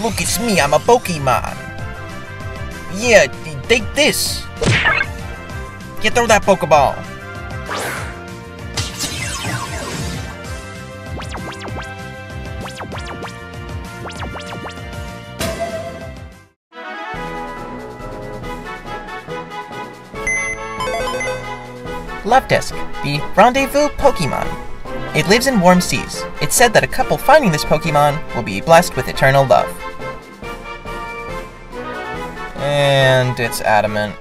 Look, it's me, I'm a Pokemon. Yeah, take this. Yeah, throw that Pokeball. Latias, the rendezvous Pokemon. It lives in warm seas. It's said that a couple finding this Pokemon will be blessed with eternal love. And it's adamant.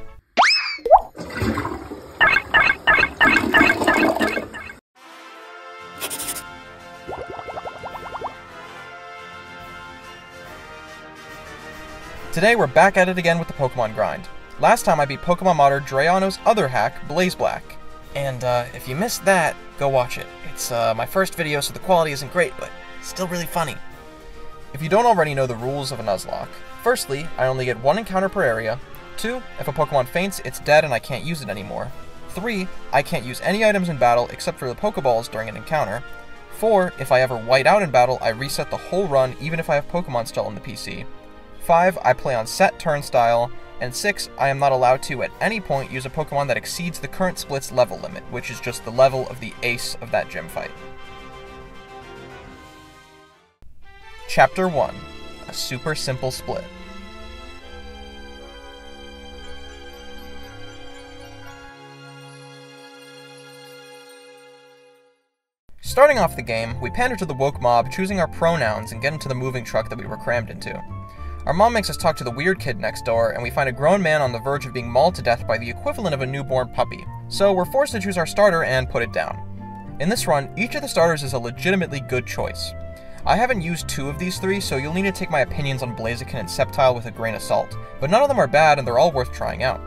Today we're back at it again with the Pokemon grind. Last time I beat Pokemon modder Drayano's other hack, Blaze Black. And if you missed that, go watch it. It's my first video, so the quality isn't great, but still really funny. If you don't already know the rules of a Nuzlocke, firstly, I only get 1 encounter per area. 2, if a Pokemon faints, it's dead and I can't use it anymore. 3, I can't use any items in battle except for the Pokeballs during an encounter. 4, if I ever white out in battle, I reset the whole run even if I have Pokemon still on the PC. 5, I play on set turnstile. And 6, I am not allowed to at any point use a Pokemon that exceeds the current split's level limit, which is just the level of the ace of that gym fight. Chapter 1. A super simple split. Starting off the game, we pander to the woke mob, choosing our pronouns, and get into the moving truck that we were crammed into. Our mom makes us talk to the weird kid next door, and we find a grown man on the verge of being mauled to death by the equivalent of a newborn puppy, so we're forced to choose our starter and put it down. In this run, each of the starters is a legitimately good choice. I haven't used 2 of these 3, so you'll need to take my opinions on Blaziken and Sceptile with a grain of salt, but none of them are bad and they're all worth trying out.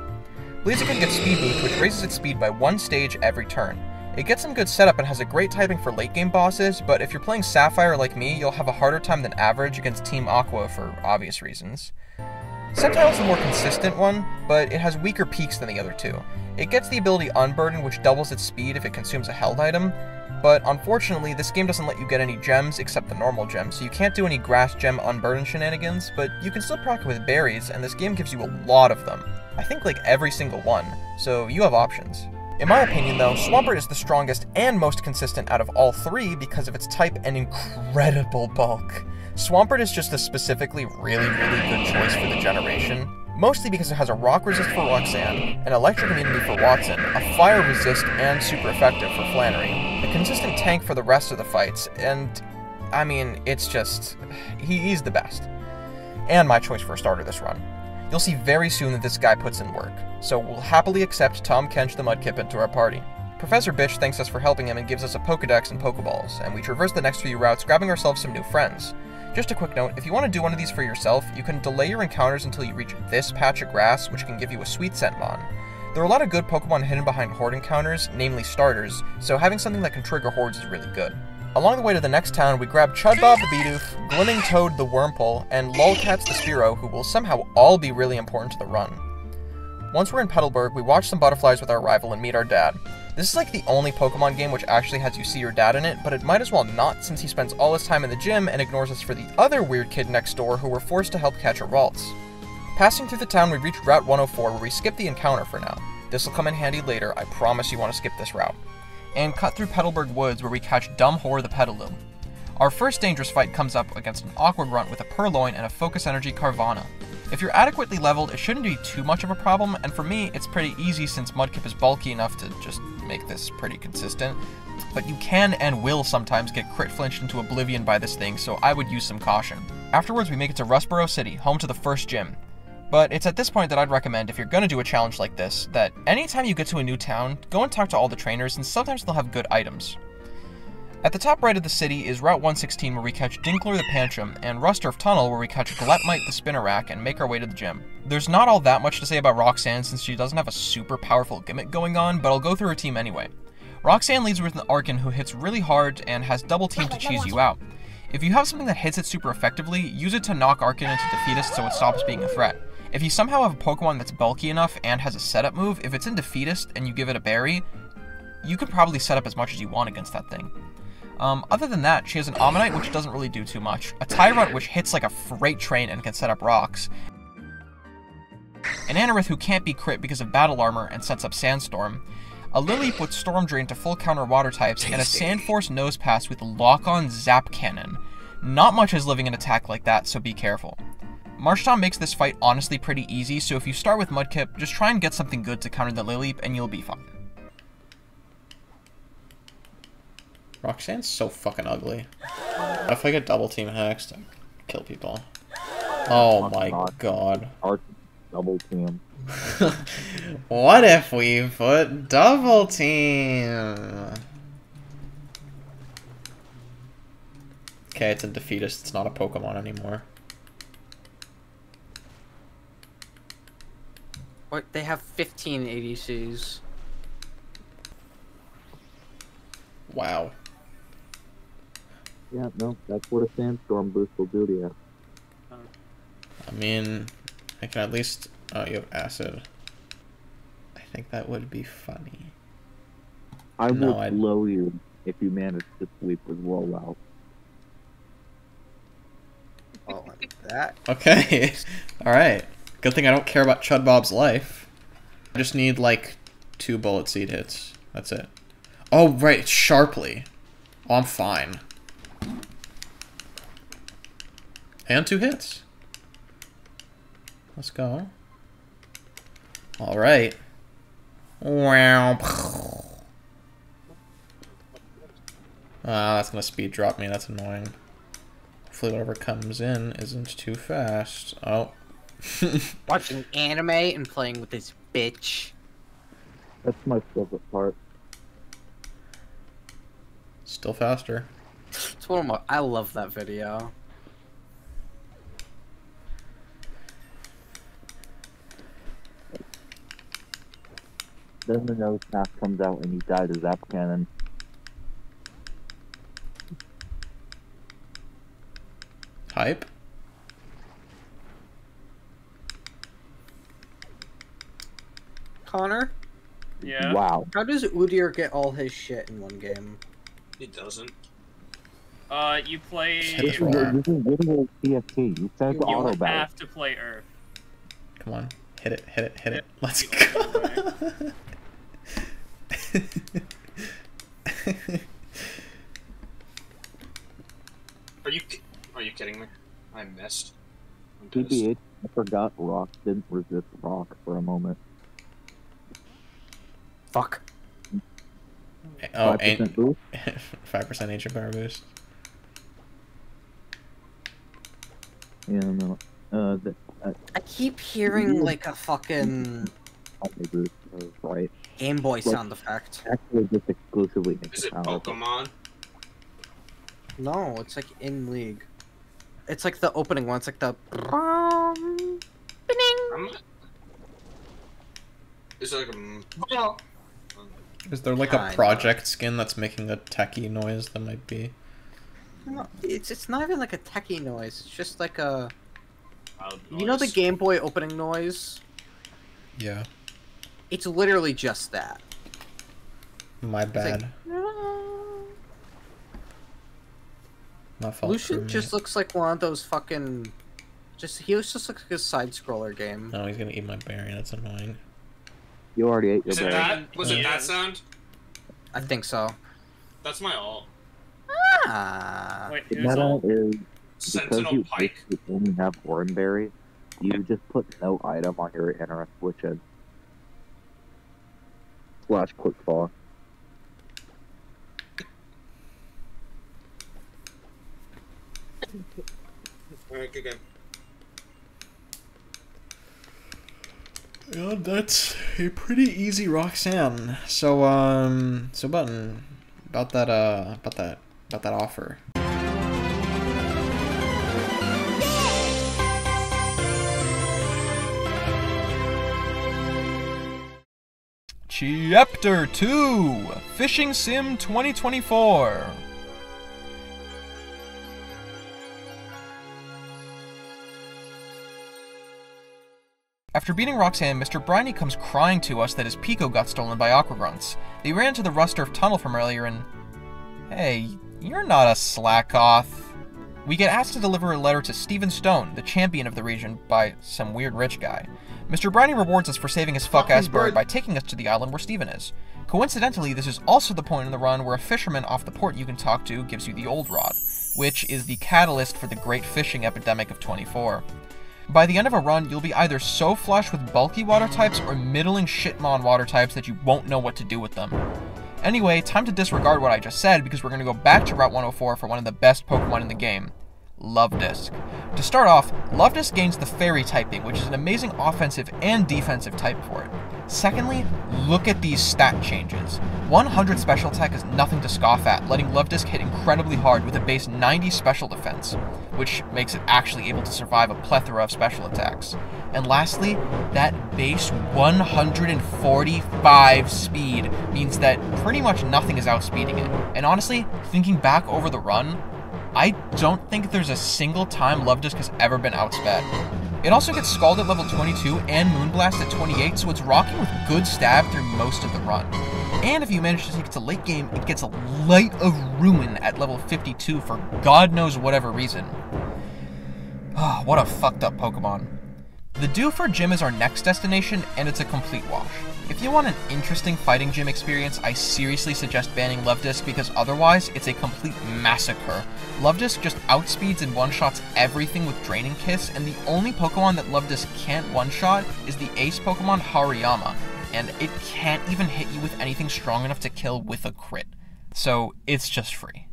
Blaziken gets Speed Boost, which raises its speed by 1 stage every turn. It gets some good setup and has a great typing for late game bosses, but if you're playing Sapphire like me, you'll have a harder time than average against Team Aqua for obvious reasons. Sceptile is the more consistent one, but it has weaker peaks than the other 2. It gets the ability Unburden, which doubles its speed if it consumes a held item, but unfortunately this game doesn't let you get any gems except the normal gems, so you can't do any Grass Gem Unburden shenanigans, but you can still proc it with berries, and this game gives you a lot of them. I think like every single one, so you have options. In my opinion though, Swampert is the strongest and most consistent out of all 3 because of its type and incredible bulk. Swampert is just a specifically really good choice for the generation, mostly because it has a rock resist for Roxanne, an electric immunity for Watson, a fire resist and super effective for Flannery, a consistent tank for the rest of the fights, and I mean, it's just, he's the best. And my choice for a starter this run. You'll see very soon that this guy puts in work, so we'll happily accept Tom Kench the Mudkip into our party. Professor Bitch thanks us for helping him and gives us a Pokedex and Pokeballs, and we traverse the next few routes grabbing ourselves some new friends. Just a quick note, if you want to do one of these for yourself, you can delay your encounters until you reach this patch of grass, which can give you a sweet Scentmon. There are a lot of good Pokemon hidden behind Horde encounters, namely starters, so having something that can trigger Hordes is really good. Along the way to the next town, we grab Chudbob the Bidoof, Glimming Toad the Wurmple, and Lolcats the Spearow, who will somehow all be really important to the run. Once we're in Petalburg, we watch some butterflies with our rival and meet our dad. This is like the only Pokemon game which actually has you see your dad in it, but it might as well not since he spends all his time in the gym and ignores us for the other weird kid next door who we're forced to help catch a Ralts. Passing through the town, we reach Route 104 where we skip the encounter for now. This will come in handy later, I promise you want to skip this route. And cut through Petalburg Woods where we catch Dumbhor the Petaloo. Our first dangerous fight comes up against an Aqua Grunt with a Purloin and a Focus Energy Carvana. If you're adequately leveled, it shouldn't be too much of a problem, and for me, it's pretty easy since Mudkip is bulky enough to just make this pretty consistent. But you can and will sometimes get crit flinched into oblivion by this thing, so I would use some caution. Afterwards, we make it to Rustboro City, home to the first gym. But it's at this point that I'd recommend, if you're going to do a challenge like this, that anytime you get to a new town, go and talk to all the trainers, and sometimes they'll have good items. At the top right of the city is Route 116 where we catch Dinkler the Pancham, and Rusturf Tunnel where we catch Gletmite the Spinnerack and make our way to the gym. There's not all that much to say about Roxanne since she doesn't have a super powerful gimmick going on, but I'll go through her team anyway. Roxanne leads with an Arcan who hits really hard and has double team to cheese you out. If you have something that hits it super effectively, use it to knock Arcan into Defeatist so it stops being a threat. If you somehow have a Pokemon that's bulky enough and has a setup move, if it's in Defeatist and you give it a berry, you could probably set up as much as you want against that thing. Other than that, she has an Ammonite, which doesn't really do too much, a Tyrant, which hits like a freight train and can set up rocks, an Anorith who can't be crit because of battle armor and sets up Sandstorm, a Lily with Storm Drain to full counter water types, and a Sandforce Nose Pass with Lock-on Zap Cannon. Not much is living an attack like that, so be careful. Marshtomp makes this fight honestly pretty easy, so if you start with Mudkip, just try and get something good to counter the Lileep, and you'll be fine. Roxanne's so fucking ugly. If I get double team hexed, I kill people. Oh my god. Double team. What if we put double team? Okay, it's a defeatist, it's not a Pokemon anymore. What? They have 15 ADCs. Wow. Yeah, no, that's what a Sandstorm boost will do to you. I mean, I can at least... Oh, you have Acid. I think that would be funny. I will blow you if you manage to sweep with rollout. Oh, like that? Okay. Alright. Good thing I don't care about Chud Bob's life. I just need, like, 2 Bullet Seed hits. That's it. Oh, right, it's Sharply. Oh, I'm fine. And 2 hits. Let's go. Alright. Wow. Ah, that's gonna speed drop me, that's annoying. Hopefully whatever comes in isn't too fast. Oh. Watching anime and playing with this bitch. That's my favorite part. Still faster. It's one of my. I love that video. Then the nose pass comes out and you die to Zap Cannon. Hype? Connor? Yeah. Wow. How does Udyr get all his shit in one game? It doesn't. You play. Hit You the roar. This is literally CFT. You said auto battle. have to play Earth. Come on. Hit it, hit it, hit it. Let's The go. only Are you kidding me? I missed. I'm pissed. TBH, I forgot Rock didn't resist Rock for a moment. Fuck. Oh, 5% boost? 5% ancient power boost. Yeah, no. I keep hearing like a fucking Boost, right. Game Boy sound effect. Actually, just exclusively Is it Pokemon? No, it's like in League. It's like the opening one. It's like the. Is it like a... Is there like a project skin that's making a techie noise that might be? No, it's not even like a techie noise. It's just like a. Loud You know the noise? Game Boy opening noise? Yeah. It's literally just that. My bad. like- My fault. Lucian crewmate. just looks like one of those fucking. He just looks like a side scroller game. No, he's gonna eat my berry. That's annoying. You already ate your Is it berry. that? Was it Yeah. that sound? I think so. That's my ult. Ah. Wait, The who's meta all? is because Sentinel you Pike. only have Hoenn berry, you just put no item on your inner switches. / quick fall. Alright, good game. Yeah, that's a pretty easy Roxanne. So Button, about that offer. Chapter 2 Fishing Sim 2024. After beating Roxanne, Mr. Briny comes crying to us that his Pico got stolen by Aquagrunts. They ran into the Rusturf tunnel from earlier and... Hey, You're not a slack-off. We get asked to deliver a letter to Stephen Stone, the champion of the region, by some weird rich guy. Mr. Briny rewards us for saving his fuck-ass bird by taking us to the island where Stephen is. Coincidentally, this is also the point in the run where a fisherman off the port you can talk to gives you the old rod, which is the catalyst for the great fishing epidemic of 24. By the end of a run, you'll be either so flush with bulky water types or middling shitmon water types that you won't know what to do with them. Anyway, time to disregard what I just said because we're going to go back to Route 104 for one of the best Pokemon in the game, Luvdisc. To start off, Luvdisc gains the Fairy typing, which is an amazing offensive and defensive type for it. Secondly, look at these stat changes. 100 special attack is nothing to scoff at, letting Luvdisc hit incredibly hard with a base 90 special defense, which makes it actually able to survive a plethora of special attacks. And lastly, that base 145 speed means that pretty much nothing is outspeeding it. And honestly, thinking back over the run, I don't think there's a single time Luvdisc has ever been outsped. It also gets Scald at level 22 and Moonblast at 28, so it's rocking with good stab through most of the run. And if you manage to take it to late game, it gets a Light of Ruin at level 52 for God knows whatever reason. Oh, what a fucked up Pokemon. The Dewford Gym is our next destination, and it's a complete wash. If you want an interesting fighting gym experience, I seriously suggest banning Luvdisc because otherwise, it's a complete massacre. Luvdisc just outspeeds and one-shots everything with Draining Kiss, and the only Pokemon that Luvdisc can't one-shot is the ace Pokemon Hariyama, and it can't even hit you with anything strong enough to kill with a crit. So, it's just free.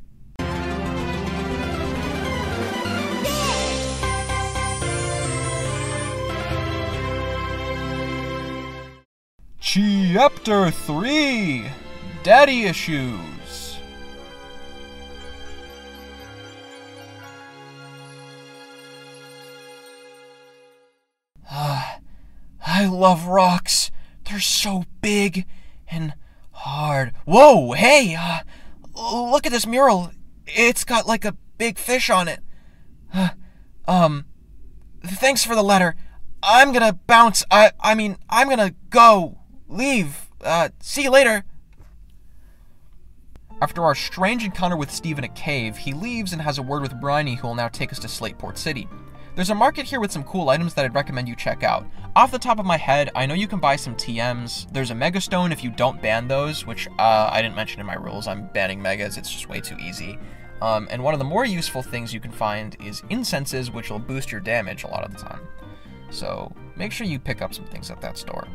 Chapter 3, Daddy Issues. I love rocks. They're so big and hard. Whoa, hey, look at this mural. It's got like a big fish on it. Thanks for the letter. I'm gonna bounce. I'm gonna go. Leave. See you later. After our strange encounter with Steve in a cave, he leaves and has a word with Briny, who will now take us to Slateport City. There's a market here with some cool items that I'd recommend you check out. Off the top of my head, I know you can buy some TMs. There's a Mega Stone if you don't ban those, which I didn't mention in my rules. I'm banning Megas, it's just way too easy. And one of the more useful things you can find is incenses, which will boost your damage a lot of the time. So make sure you pick up some things at that store.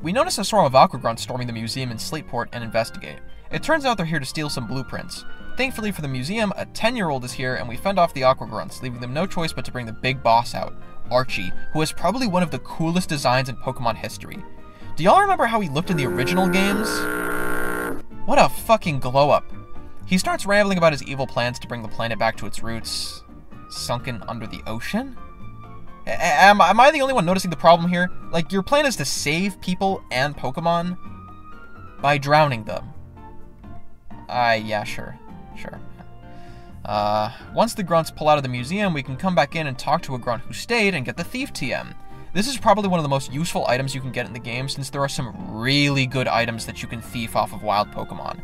We notice a swarm of Aquagrunts storming the museum in Slateport and investigate. It turns out they're here to steal some blueprints. Thankfully for the museum, a 10-year-old is here and we fend off the Aquagrunts, leaving them no choice but to bring the big boss out, Archie, who has probably one of the coolest designs in Pokemon history. Do y'all remember how he looked in the original games? What a fucking glow-up. He starts rambling about his evil plans to bring the planet back to its roots. Sunken under the ocean? Am I the only one noticing the problem here? Like, your plan is to save people and Pokemon by drowning them. Yeah, sure. Once the grunts pull out of the museum, we can come back in and talk to a grunt who stayed and get the Thief TM. This is probably one of the most useful items you can get in the game, since there are some really good items that you can thief off of wild Pokemon.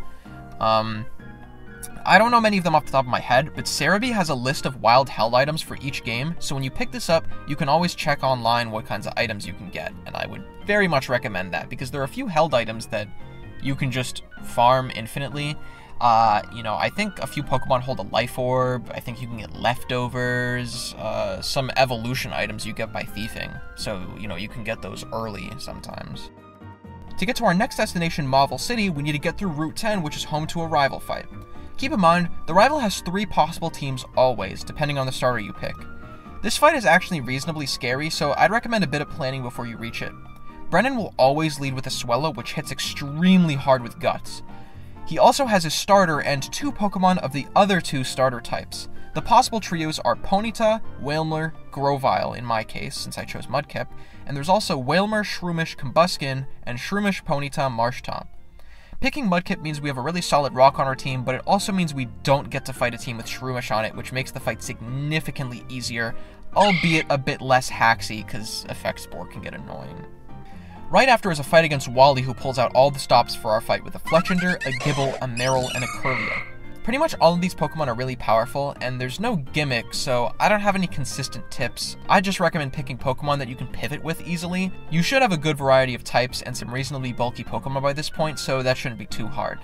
I don't know many of them off the top of my head, but Cerebi has a list of wild held items for each game, so when you pick this up, you can always check online what kinds of items you can get, and I would very much recommend that, because there are a few held items that you can just farm infinitely. I think a few Pokemon hold a Life Orb, I think you can get leftovers, some evolution items you get by thieving, so, you can get those early sometimes. To get to our next destination, Mauville City, we need to get through Route 10, which is home to a rival fight. Keep in mind, the rival has 3 possible teams always, depending on the starter you pick. This fight is actually reasonably scary, so I'd recommend a bit of planning before you reach it. Brennan will always lead with a Swellow, which hits extremely hard with Guts. He also has his starter and 2 Pokemon of the other 2 starter types. The possible trios are Ponyta, Wailmer, Grovyle in my case, since I chose Mudkip, and there's also Wailmer, Shroomish, Combuskin, and Shroomish, Ponyta, Marshtomp. Picking Mudkip means we have a really solid rock on our team, but it also means we don't get to fight a team with Shroomish on it, which makes the fight significantly easier, albeit a bit less haxy, because Effect Spore can get annoying. Right after is a fight against Wally, who pulls out all the stops for our fight with a Fletchinder, a Gibble, a Marill, and a Curlia. Pretty much all of these Pokemon are really powerful, and there's no gimmick, so I don't have any consistent tips. I just recommend picking Pokemon that you can pivot with easily. You should have a good variety of types and some reasonably bulky Pokemon by this point, so that shouldn't be too hard.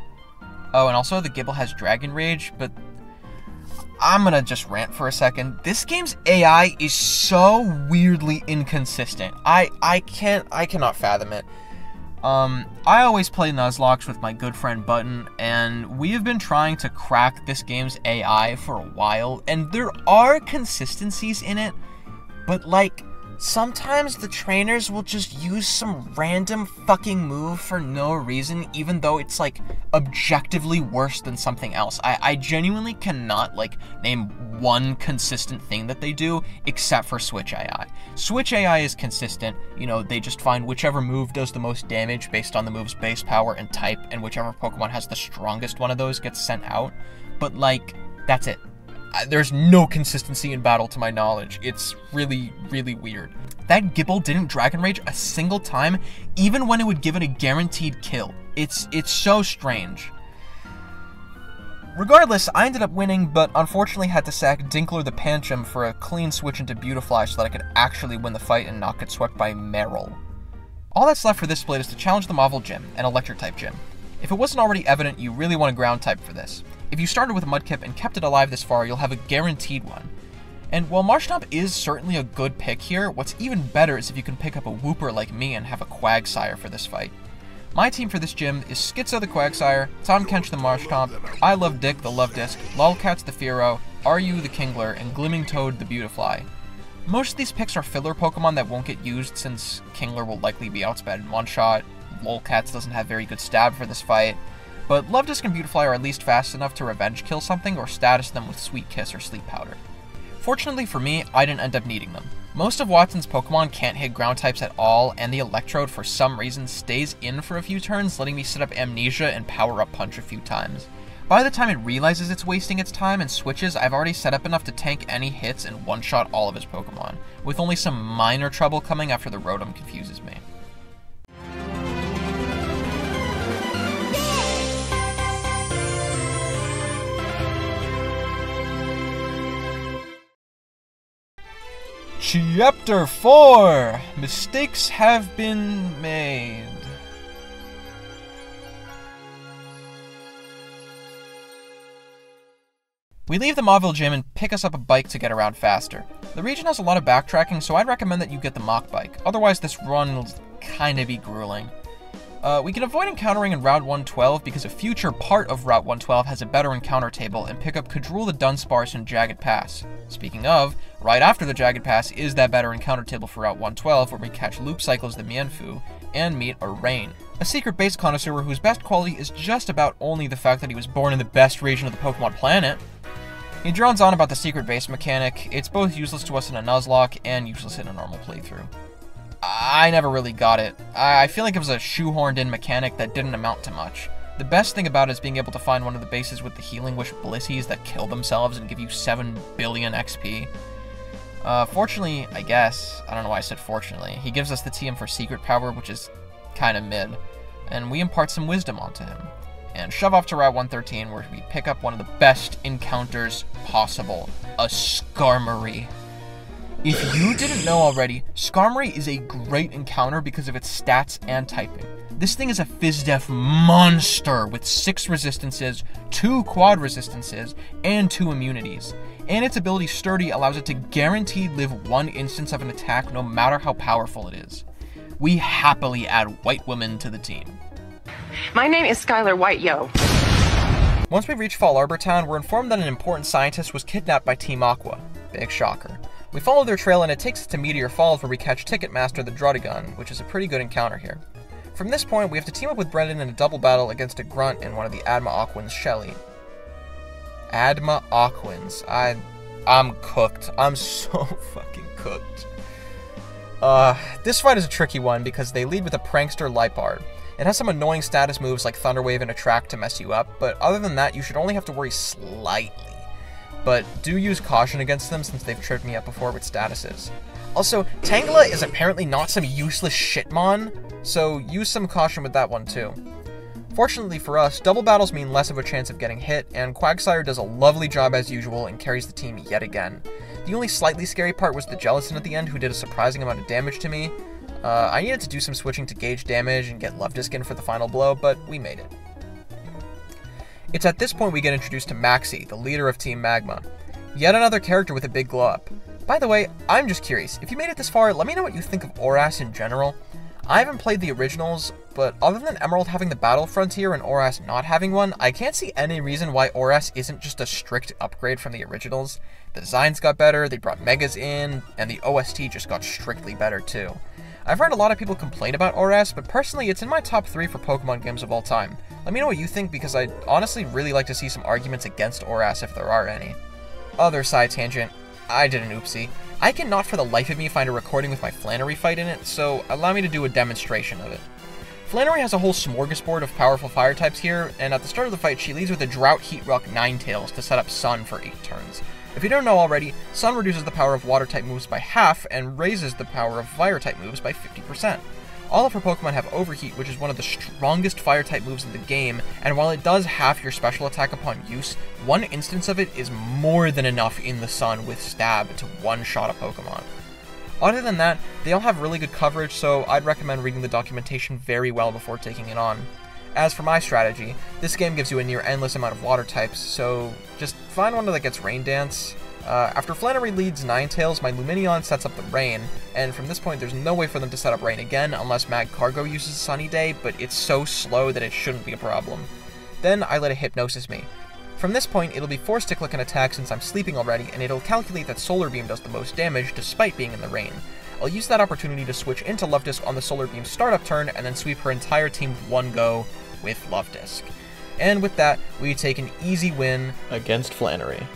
Oh, and also the Gible has Dragon Rage, but I'm gonna just rant for a second. This game's AI is so weirdly inconsistent. I cannot fathom it. I always play Nuzlocke with my good friend Button, and we have been trying to crack this game's AI for a while, and there are consistencies in it, but like, sometimes the trainers will just use some random fucking move for no reason, even though it's like objectively worse than something else. I genuinely cannot like name one consistent thing that they do except for Switch AI. Switch AI is consistent, you know, they just find whichever move does the most damage based on the move's base power and type, and whichever Pokemon has the strongest one of those gets sent out. But like, that's it. There's no consistency in battle to my knowledge. It's really, really weird. That Gible didn't Dragon Rage a single time, even when it would give it a guaranteed kill. It's so strange. Regardless, I ended up winning, but unfortunately had to sack Dinkler the Pancham for a clean switch into Beautifly so that I could actually win the fight and not get swept by Meryl. All that's left for this split is to challenge the Mauvel Gym, an Electric-type gym. If it wasn't already evident, you really want a Ground-type for this. If you started with a Mudkip and kept it alive this far, you'll have a guaranteed one. And while Marshtomp is certainly a good pick here, what's even better is if you can pick up a Wooper like me and have a Quagsire for this fight. My team for this gym is Schizo the Quagsire, Tom Kench the Marshtomp, I Love Dick the Love Disc, Lolcats the Fearow, Ryu the Kingler, and Glimming Toad the Beautifly. Most of these picks are filler Pokemon that won't get used since Kingler will likely be outsped in one shot, Lolcats doesn't have very good stab for this fight, but Love Disc and Beautifly are at least fast enough to revenge kill something or status them with Sweet Kiss or Sleep Powder. Fortunately for me, I didn't end up needing them. Most of Watson's Pokemon can't hit ground types at all, and the Electrode for some reason stays in for a few turns, letting me set up Amnesia and Power Up Punch a few times. By the time it realizes it's wasting its time and switches, I've already set up enough to tank any hits and one-shot all of his Pokemon, with only some minor trouble coming after the Rotom confuses me. Chapter 4! Mistakes have been made. We leave the Mauville Gym and pick us up a bike to get around faster. The region has a lot of backtracking, so I'd recommend that you get the Mach Bike. Otherwise, this run will kinda be grueling. We can avoid encountering in Route 112 because a future part of Route 112 has a better encounter table and pick up Kadrul the Dunsparce and Jagged Pass. Speaking of, right after the Jagged Pass is that better encounter table for Route 112 where we catch Loop Cycles the Mienfoo and meet a Rain, a secret base connoisseur whose best quality is just about only the fact that he was born in the best region of the Pokemon planet. He drones on about the secret base mechanic. It's both useless to us in a Nuzlocke and useless in a normal playthrough. I never really got it. I feel like it was a shoehorned in mechanic that didn't amount to much. The best thing about it is being able to find one of the bases with the Healing Wish Blissies that kill themselves and give you 7 billion XP. Fortunately, I guess, I don't know why I said fortunately, he gives us the TM for Secret Power, which is kinda mid, and we impart some wisdom onto him. And shove off to Route 113 where we pick up one of the best encounters possible, a Skarmory. If you didn't know already, Skarmory is a great encounter because of its stats and typing. This thing is a Phys-Def monster with 6 resistances, 2 quad resistances, and 2 immunities. And its ability Sturdy allows it to guaranteed live 1 instance of an attack no matter how powerful it is. We happily add White Woman to the team. My name is Skylar White, yo. Once we reach Fall Arbor Town, we're informed that an important scientist was kidnapped by Team Aqua. Big shocker. We follow their trail and it takes us to Meteor Falls where we catch Ticketmaster the Draudigon, which is a pretty good encounter here. From this point, we have to team up with Brendan in a double battle against a grunt and one of the Adma Aquans, Shelly. Adma Aquans. I'm cooked. I'm so fucking cooked. This fight is a tricky one because they lead with a prankster Lipard. It has some annoying status moves like Thunder Wave and Attract to mess you up, but other than that, you should only have to worry slightly. But do use caution against them since they've tripped me up before with statuses. Also, Tangela is apparently not some useless shitmon, so use some caution with that one too. Fortunately for us, double battles mean less of a chance of getting hit, and Quagsire does a lovely job as usual and carries the team yet again. The only slightly scary part was the Jellicent at the end, who did a surprising amount of damage to me. I needed to do some switching to gauge damage and get Luvdisc in for the final blow, but we made it. It's at this point we get introduced to Maxie, the leader of Team Magma. Yet another character with a big glow up. By the way, I'm just curious, if you made it this far, let me know what you think of Oras in general. I haven't played the originals, but other than Emerald having the Battle Frontier and Oras not having one, I can't see any reason why Oras isn't just a strict upgrade from the originals. The designs got better, they brought Megas in, and the OST just got strictly better too. I've heard a lot of people complain about Oras, but personally it's in my top 3 for Pokemon games of all time. Let me know what you think, because I'd honestly really like to see some arguments against Oras if there are any. Other side tangent, I did an oopsie. I cannot for the life of me find a recording with my Flannery fight in it, so allow me to do a demonstration of it. Flannery has a whole smorgasbord of powerful fire types here, and at the start of the fight she leads with a Drought Heat Rock Ninetales to set up Sun for 8 turns. If you don't know already, Sun reduces the power of water type moves by half and raises the power of fire type moves by 50%. All of her Pokemon have Overheat, which is one of the strongest fire type moves in the game, and while it does half your special attack upon use, one instance of it is more than enough in the Sun with Stab to one-shot a Pokemon. Other than that, they all have really good coverage, so I'd recommend reading the documentation very well before taking it on. As for my strategy, this game gives you a near endless amount of water types, so just find one that gets Rain Dance. After Flannery leads Ninetales, my Lumineon sets up the Rain, and from this point there's no way for them to set up Rain again unless Mag Cargo uses Sunny Day, but it's so slow that it shouldn't be a problem. Then I let it Hypnosis me. From this point, it'll be forced to click an attack since I'm sleeping already, and it'll calculate that Solar Beam does the most damage despite being in the Rain. I'll use that opportunity to switch into Luvdisc on the Solar Beam startup turn and then sweep her entire team with one go with Luvdisc. And with that, we take an easy win against Flannery.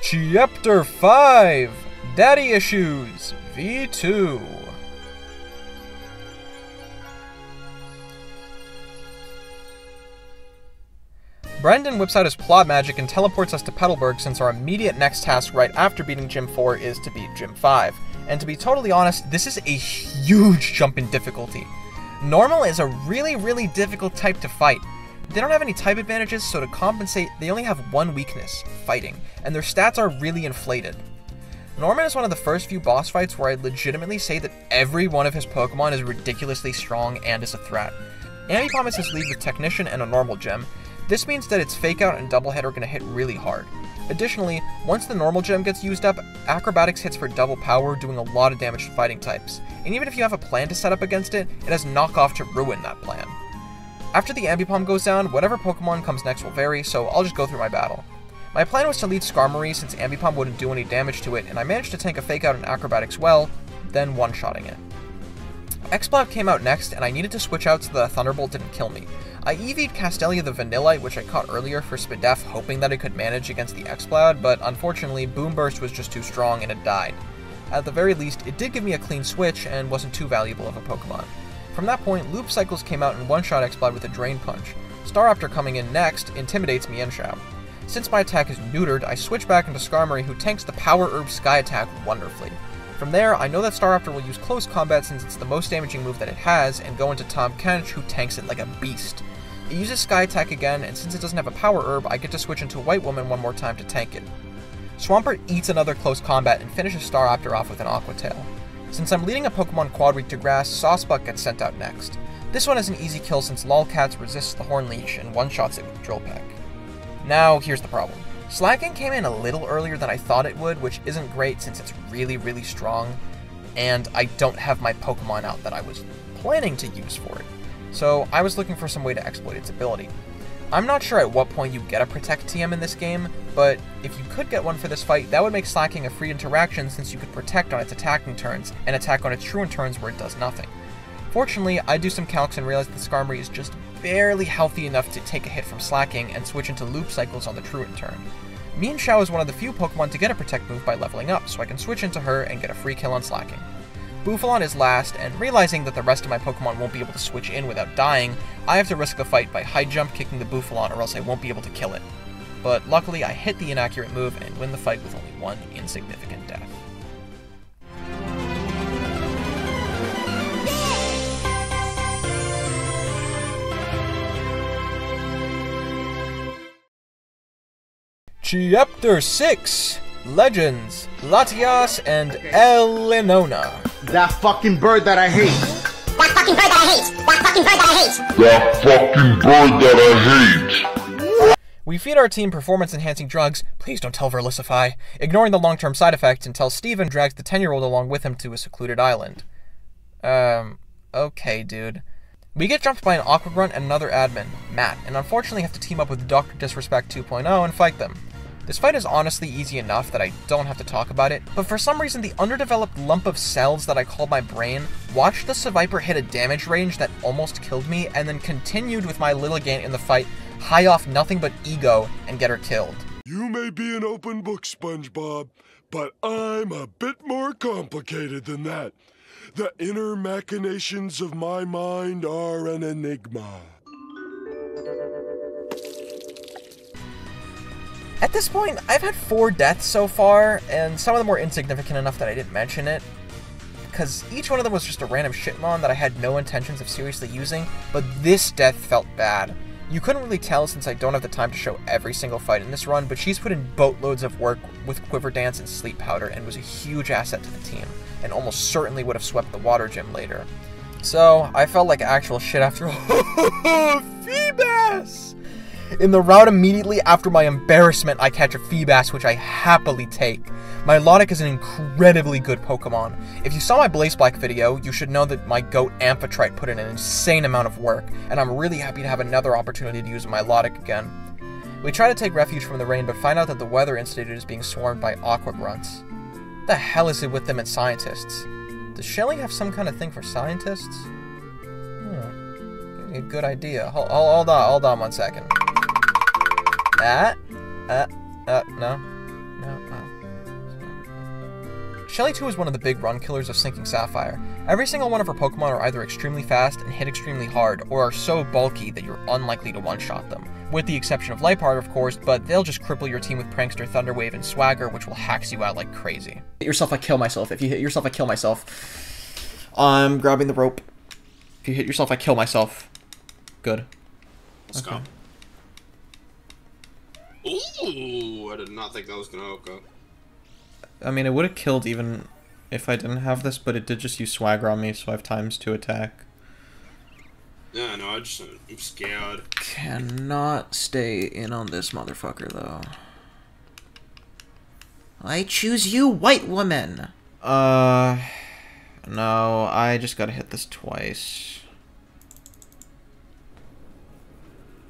Chapter 5! Daddy Issues V2. Brendan whips out his plot magic and teleports us to Petalburg since our immediate next task right after beating Gym 4 is to beat Gym 5. And to be totally honest, this is a huge jump in difficulty. Normal is a really difficult type to fight. They don't have any type advantages, so to compensate, they only have one weakness, fighting, and their stats are really inflated. Norman is one of the first few boss fights where I legitimately say that every one of his Pokemon is ridiculously strong and is a threat. Ambipom is his lead with Technician and a normal gem. This means that its Fake Out and Double Hit are going to hit really hard. Additionally, once the normal gem gets used up, Acrobatics hits for double power, doing a lot of damage to fighting types. And even if you have a plan to set up against it, it has knockoff to ruin that plan. After the Ambipom goes down, whatever Pokemon comes next will vary, so I'll just go through my battle. My plan was to lead Skarmory since Ambipom wouldn't do any damage to it, and I managed to tank a Fake Out and Acrobatics well, then one-shotting it. Exploud came out next, and I needed to switch out so that Thunderbolt didn't kill me. I EV'd Castelia the Vanillite, which I caught earlier for Spadef, hoping that I could manage against the Exploud, but unfortunately, Boom Burst was just too strong and it died. At the very least, it did give me a clean switch and wasn't too valuable of a Pokemon. From that point, Loop Cycles came out and one-shot Exploud with a Drain Punch. Staraptor coming in next intimidates Mienshao. Since my attack is neutered, I switch back into Skarmory, who tanks the Power Herb Sky attack wonderfully. From there, I know that Staraptor will use Close Combat since it's the most damaging move that it has, and go into Tom Kench, who tanks it like a beast. It uses Sky attack again, and since it doesn't have a Power Herb, I get to switch into White Woman one more time to tank it. Swampert eats another Close Combat and finishes Staraptor off with an Aqua Tail. Since I'm leading a Pokemon Quad Weak to Grass, Sawsbuck gets sent out next. This one is an easy kill since Lolcats resists the Horn Leech and one-shots it with Drill Peck. Now, here's the problem. Slaking came in a little earlier than I thought it would, which isn't great since it's really strong, and I don't have my Pokemon out that I was planning to use for it. So I was looking for some way to exploit its ability. I'm not sure at what point you get a Protect TM in this game, but if you could get one for this fight, that would make Slaking a free interaction since you could Protect on its attacking turns, and attack on its Truant turns where it does nothing. Fortunately, I do some calcs and realize that Skarmory is just barely healthy enough to take a hit from Slaking and switch into Loop Cycles on the Truant turn. Mienshao is one of the few Pokemon to get a Protect move by leveling up, so I can switch into her and get a free kill on Slaking. Bouffalant is last, and realizing that the rest of my Pokemon won't be able to switch in without dying, I have to risk the fight by high jump kicking the Bouffalant or else I won't be able to kill it. but luckily I hit the inaccurate move and win the fight with only one insignificant death. Chapter 6, Legends, Latias, and L-inona. That fucking bird that I hate. That fucking bird that I hate. That fucking bird that I hate. That fucking bird that I hate. We feed our team performance-enhancing drugs, please don't tell Verlicify, ignoring the long-term side effects until Steven drags the 10-year-old along with him to a secluded island. Okay, dude. We get jumped by an Aqua Grunt and another admin, Matt, and unfortunately have to team up with Dr. Disrespect 2.0 and fight them. This fight is honestly easy enough that I don't have to talk about it, but for some reason the underdeveloped lump of cells that I called my brain watched the Saviper hit a damage range that almost killed me and then continued with my little Gant in the fight, high off nothing but ego, and get her killed. You may be an open book, SpongeBob, but I'm a bit more complicated than that. The inner machinations of my mind are an enigma. At this point, I've had 4 deaths so far, and some of them were insignificant enough that I didn't mention it, because each one of them was just a random shitmon that I had no intentions of seriously using, but this death felt bad. You couldn't really tell since I don't have the time to show every single fight in this run, but she's put in boatloads of work with Quiver Dance and Sleep Powder and was a huge asset to the team, and almost certainly would have swept the water gym later. So, I felt like actual shit after Feebas! In the route immediately after my embarrassment, I catch a Feebas, which I happily take. My Milotic is an incredibly good Pokemon. If you saw my Blaze Black video, you should know that my goat Amphitrite put in an insane amount of work, and I'm really happy to have another opportunity to use my Milotic again. We try to take refuge from the rain, but find out that the Weather Institute is being swarmed by Aqua Grunts. What the hell is it with them and scientists? Does Shelly have some kind of thing for scientists? A good idea. Hold on 1 second. No. Shelly 2 is one of the big run killers of Sinking Sapphire. Every single one of her Pokemon are either extremely fast and hit extremely hard, or are so bulky that you're unlikely to one-shot them. With the exception of Liepard, of course, but they'll just cripple your team with Prankster, Thunderwave, and Swagger, which will hax you out like crazy. Hit yourself, I kill myself. If you hit yourself, I kill myself. I'm grabbing the rope. If you hit yourself, I kill myself. Good. Let's go. Ooh, I did not think that was gonna go. I mean, it would have killed even if I didn't have this, but it did just use Swagger on me, so I have ×2 attack. Yeah, no, I'm scared. Cannot stay in on this motherfucker, though. I choose you, white woman! No, I just gotta hit this twice.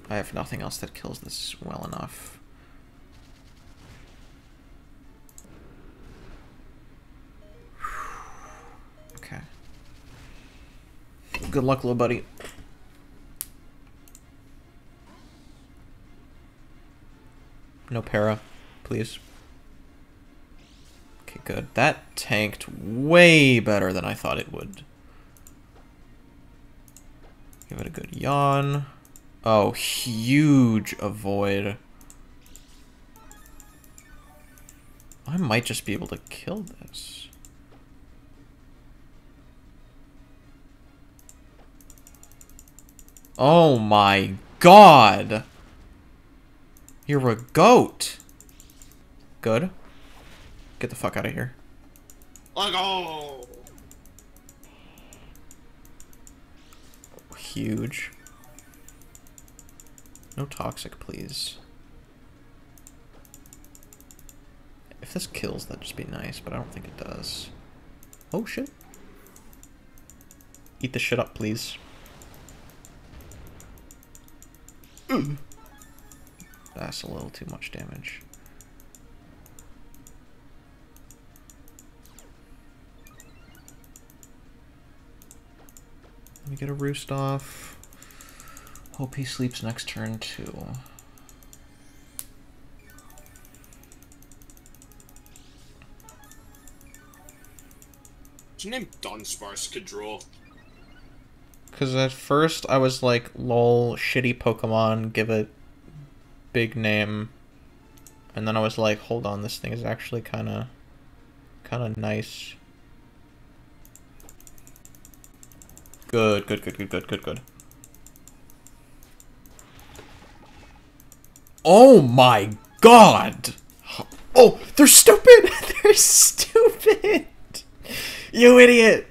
I have nothing else that kills this well enough. Okay. Good luck, little buddy. No para, please. Okay, good. That tanked way better than I thought it would. Give it a good yawn. Oh, huge avoid. I might just be able to kill this. Oh my god! You're a goat! Good. Get the fuck out of here. Let go! Huge. No toxic, please. If this kills, that'd just be nice, but I don't think it does. Oh, shit. Eat the shit up, please. That's a little too much damage. Let me get a roost off. Hope he sleeps next turn, too. What's your name? Dunsparce could draw. Because at first I was like, lol, shitty Pokemon, give it big name. And then I was like, hold on, this thing is actually kind of nice. Good. Oh my god! Oh, they're stupid! They're stupid! You idiot!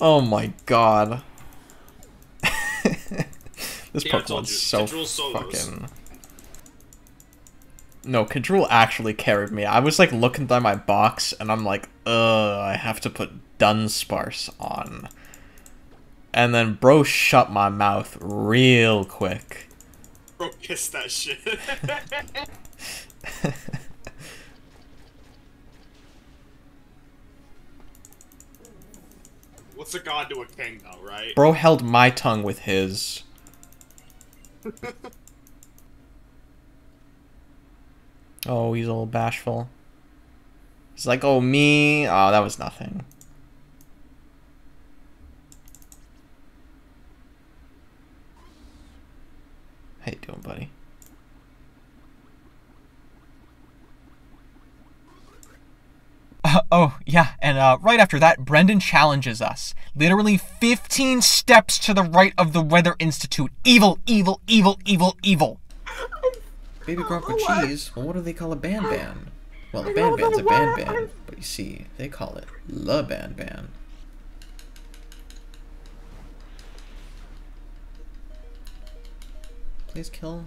Oh my god. This Pokemon's so fucking... No, Kadrul actually carried me. I was like looking through my box and I'm like, I have to put Dunsparce on. And then bro shut my mouth real quick. Bro, kiss that shit. What's a god to a king, though, right? Bro held my tongue with his. Oh, he's a little bashful. He's like, oh, me? Oh, that was nothing. How you doing, buddy? Oh, yeah, and right after that, Brendan challenges us. Literally 15 steps to the right of the Weather Institute. Evil, evil, evil, evil, evil. Baby Grandpa Cheese? Well, what do they call a ban? Well, a ban's a ban, but you see, they call it La Ban. Please kill.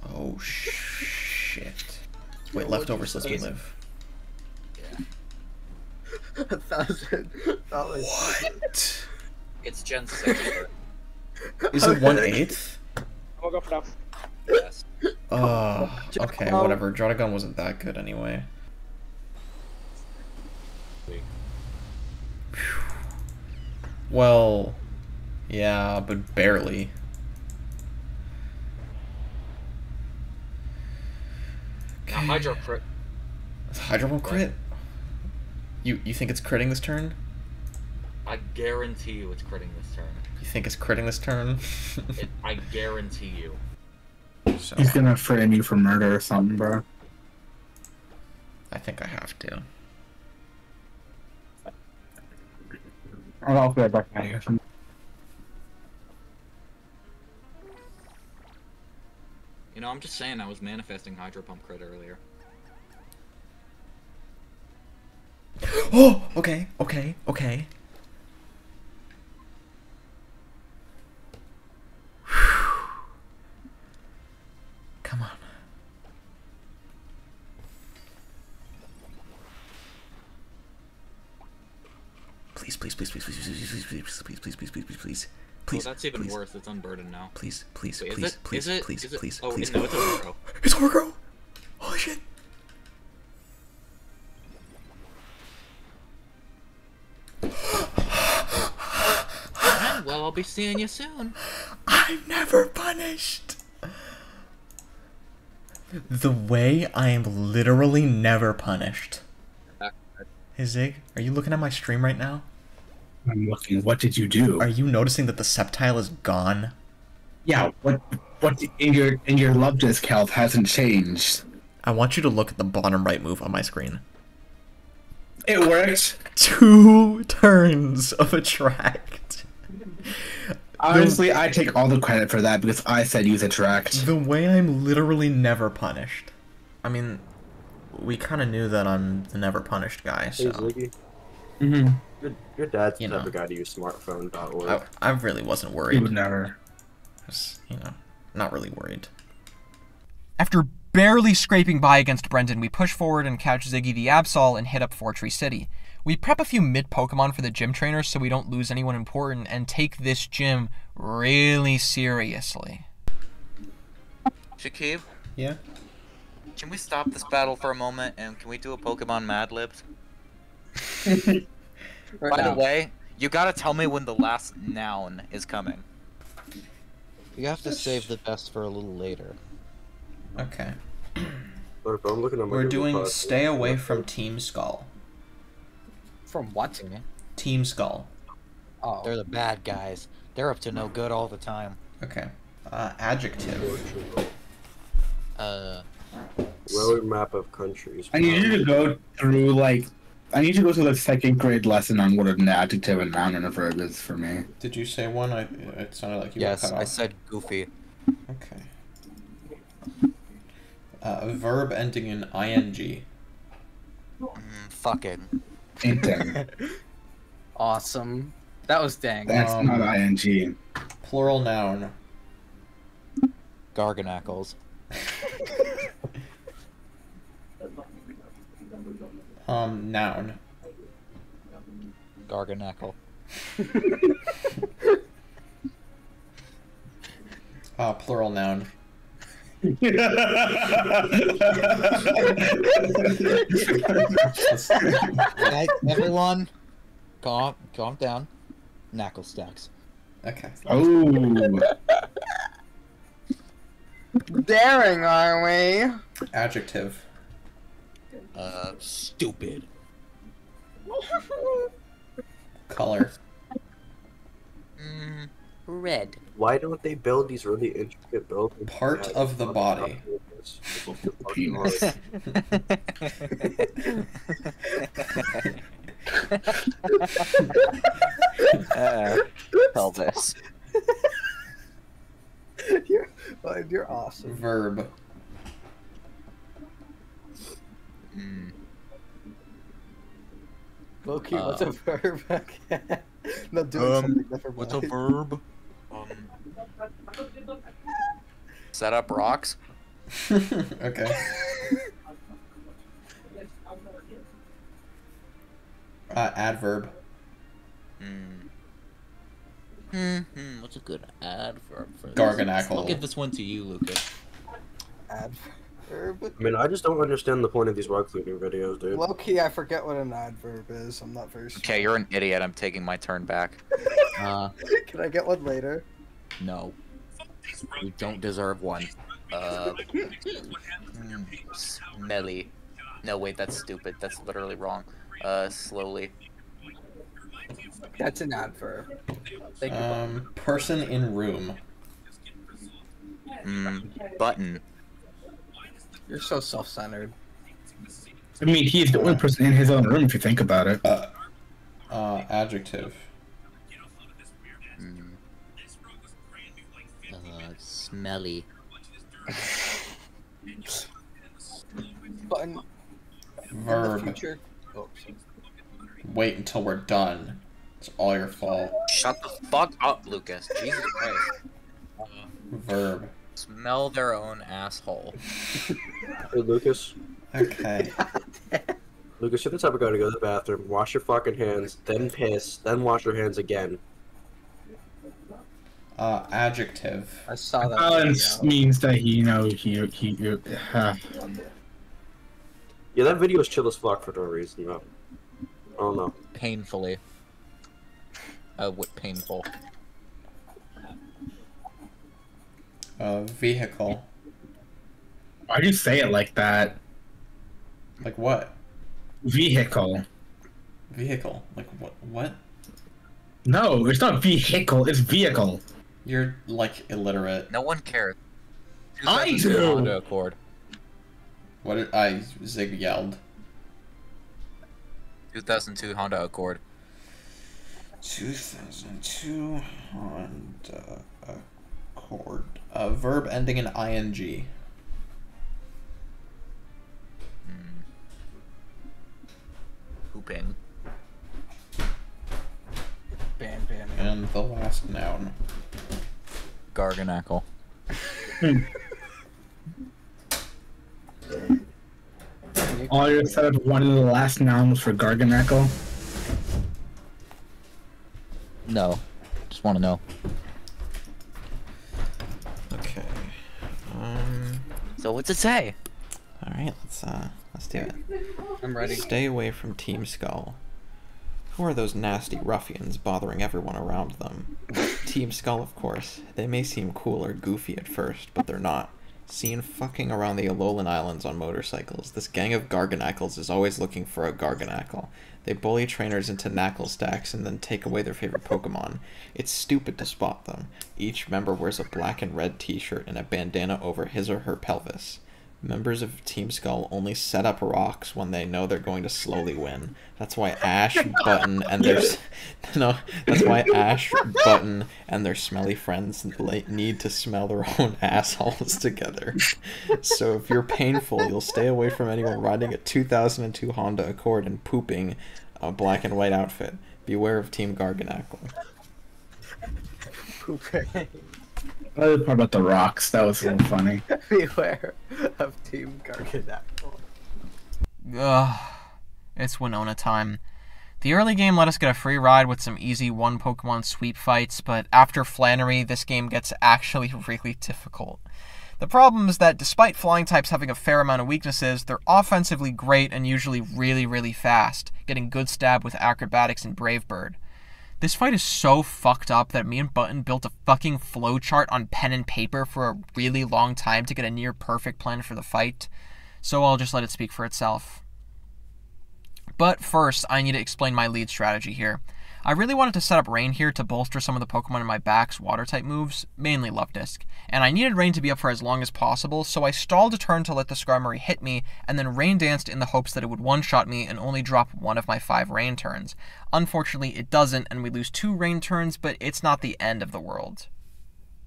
Oh, shit. Wait, leftovers lets me live. Yeah. 1,000. What? It's Gen 6. Is it 1/8? I'll go for now. Yes. Oh, okay, whatever. Drayano wasn't that good anyway. Well, yeah, but barely. Now Hydro crit. Hydro won't crit? You think it's critting this turn? I guarantee you it's critting this turn. You think it's critting this turn? I guarantee you. So, he's gonna frame you for murder or something, bro. I think I have to. I'll be right back out of here. You know, I'm just saying I was manifesting Hydro Pump crit earlier. Oh, okay. Come on. Please. Oh, that's even worse. It's unburdened now. Please. Oh, no, it's a Horgo. It's Horgo! Holy shit! Well, I'll be seeing you soon. I'm never punished! The way I am literally never punished. Hey Zig, are you looking at my stream right now? I'm looking. What did you do? Are you noticing that the Septile is gone? Yeah, what in your love disc health hasn't changed? I want you to look at the bottom right move on my screen. It worked. 2 turns of Attract. Honestly, I take all the credit for that because I said use Attract. The way I'm literally never punished. I mean, we kind of knew that I'm the never punished guy, so... Hey, Ziggy. Your dad's the type of guy to use smartphone.org. I really wasn't worried. He would never. Just, not really worried. After barely scraping by against Brendan, we push forward and catch Ziggy the Absol and hit up Fortree City. We prep a few mid-Pokemon for the gym trainers so we don't lose anyone important and take this gym really seriously. Shakib? Yeah? Can we stop this battle for a moment and can we do a Pokemon Mad Libs? By the way, you gotta tell me when the last noun is coming. You have to save the best for a little later. Okay. We're doing Stay Away from Team Skull. From what? Team Skull. Oh. They're the bad guys. They're up to no good all the time. Okay. Adjective. Road map of countries. I need you to go through I need to go through the second grade lesson on what an adjective, a noun, and a verb is for me. Did you say one? It sounded like you were Yes, cut off. I said goofy. Okay. A verb ending in ing. Fucking. Awesome. That was dang. That's not ing. Plural noun. Garganacles. Noun. Garganacle. Plural noun. Everyone, calm down. Knuckle stacks. Okay. Oh. Daring, are we? Adjective. Stupid. Color. Red. Why don't they build these really intricate buildings? Part of the body. Penis. Pelvis. You're awesome. Verb. Loki, what's a verb? Not doing something different. What's a verb? Set up rocks. Okay. Adverb. What's a good adverb for this? Garganacle. I'll give this one to you, Lucas. Adverb? I mean, I just don't understand the point of these rug cleaning videos, dude. Low-key, I forget what an adverb is. I'm not very sure. Okay, you're an idiot. I'm taking my turn back. Can I get one later? No. You don't deserve one. Smelly. No, wait, that's stupid. That's literally wrong. Slowly. That's an adverb. Thank you. Person in room. Button. You're so self-centered. I mean, he's the only person in his own room if you think about it. Adjective. Smelly. Button. Verb. Oh, Wait until we're done. It's all your fault. Shut the fuck up, Lucas. Jesus Christ. Verb. Smell their own asshole. Hey, Lucas. Okay. Lucas, you're the type of guy to go to the bathroom, wash your fucking hands, then piss, then wash your hands again. Adjective. I saw that. Balance means that Yeah, that video is chill as fuck for no reason, though. I don't know. Painfully. What painful? Vehicle. Why do you say it like that? Like what? Vehicle. Vehicle. Like what? No, it's not vehicle, it's vehicle. You're, like, illiterate. No one cares. I do! Honda Accord. What did Zig yelled? 2002 Honda Accord. 2002 Honda Accord. Verb ending in ing. Pooping. And the last noun. Garganacle. All you said one of the last nouns for Garganacle? No. Just want to know. Okay. So what's it say? Alright, let's do it. I'm ready. Stay away from Team Skull. Who are those nasty ruffians bothering everyone around them? Team Skull, of course. They may seem cool or goofy at first, but they're not. Seen fucking around the Alolan Islands on motorcycles. This gang of Garganacles is always looking for a Garganacle. They bully trainers into knackle stacks and then take away their favorite Pokemon. It's stupid to spot them. Each member wears a black and red t-shirt and a bandana over his or her pelvis. Members of Team Skull only set up rocks when they know they're going to slowly win. That's why Ash, Button, and their smelly friends need to smell their own assholes together. So if you're painful, you'll stay away from anyone riding a 2002 Honda Accord and pooping a black and white outfit. Beware of Team Garganacle. Pooping. I was part about the rocks. That was so funny. Beware of Team Garganacle. Ugh. It's Winona time. The early game let us get a free ride with some easy one Pokemon sweep fights, but after Flannery, this game gets actually really difficult. The problem is that despite flying types having a fair amount of weaknesses, they're offensively great and usually really, really fast, getting good stab with acrobatics and Brave Bird. This fight is so fucked up that me and Button built a fucking flowchart on pen and paper for a really long time to get a near perfect plan for the fight, so I'll just let it speak for itself. But first, I need to explain my lead strategy here. I really wanted to set up Rain here to bolster some of the Pokemon in my back's Water-type moves, mainly Lufdisk, and I needed Rain to be up for as long as possible, so I stalled a turn to let the Skarmory hit me, and then Rain danced in the hopes that it would one-shot me and only drop one of my 5 Rain turns. Unfortunately, it doesn't, and we lose 2 Rain turns, but it's not the end of the world.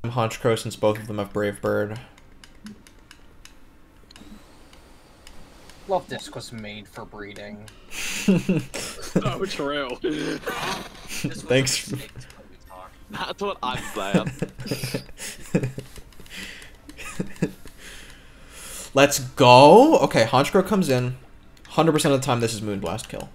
I'm Honchkrow since both of them have Brave Bird. Lufdisk was made for breeding. Oh, true. Thanks. That's what I'm saying. Let's go. Okay, Honchkrow comes in. 100% of the time, this is Moonblast kill.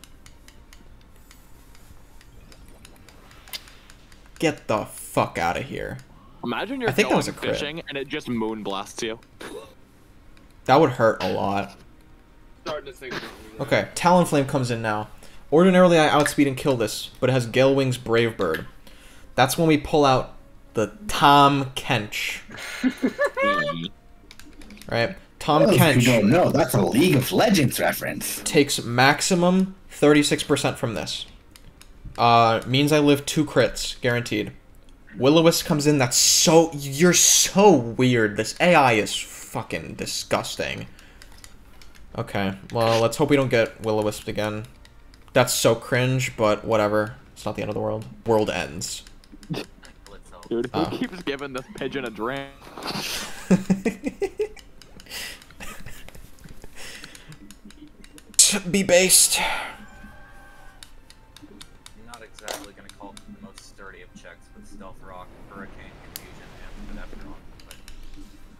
Get the fuck out of here. Imagine you're going fishing and it just Moonblasts you. That would hurt a lot. Starting to think. Okay, Talonflame comes in now. Ordinarily, I outspeed and kill this, but it has Gale Wing's Brave Bird. That's when we pull out the Tom Kench. Right? Tom Kench. If you don't know, that's a League of Legends reference. Takes maximum 36% from this. Means I live 2 crits, guaranteed. Will-O-Wisp comes in, that's so... You're so weird. This AI is fucking disgusting. Okay, well, let's hope we don't get Will-O-Wisp again. That's so cringe, but whatever. It's not the end of the world. World ends. Dude, who keeps giving this pigeon a drink? Be based. I'm not exactly going to call it the most sturdy of checks, but Stealth Rock, Hurricane, Confusion, and Pedestrian.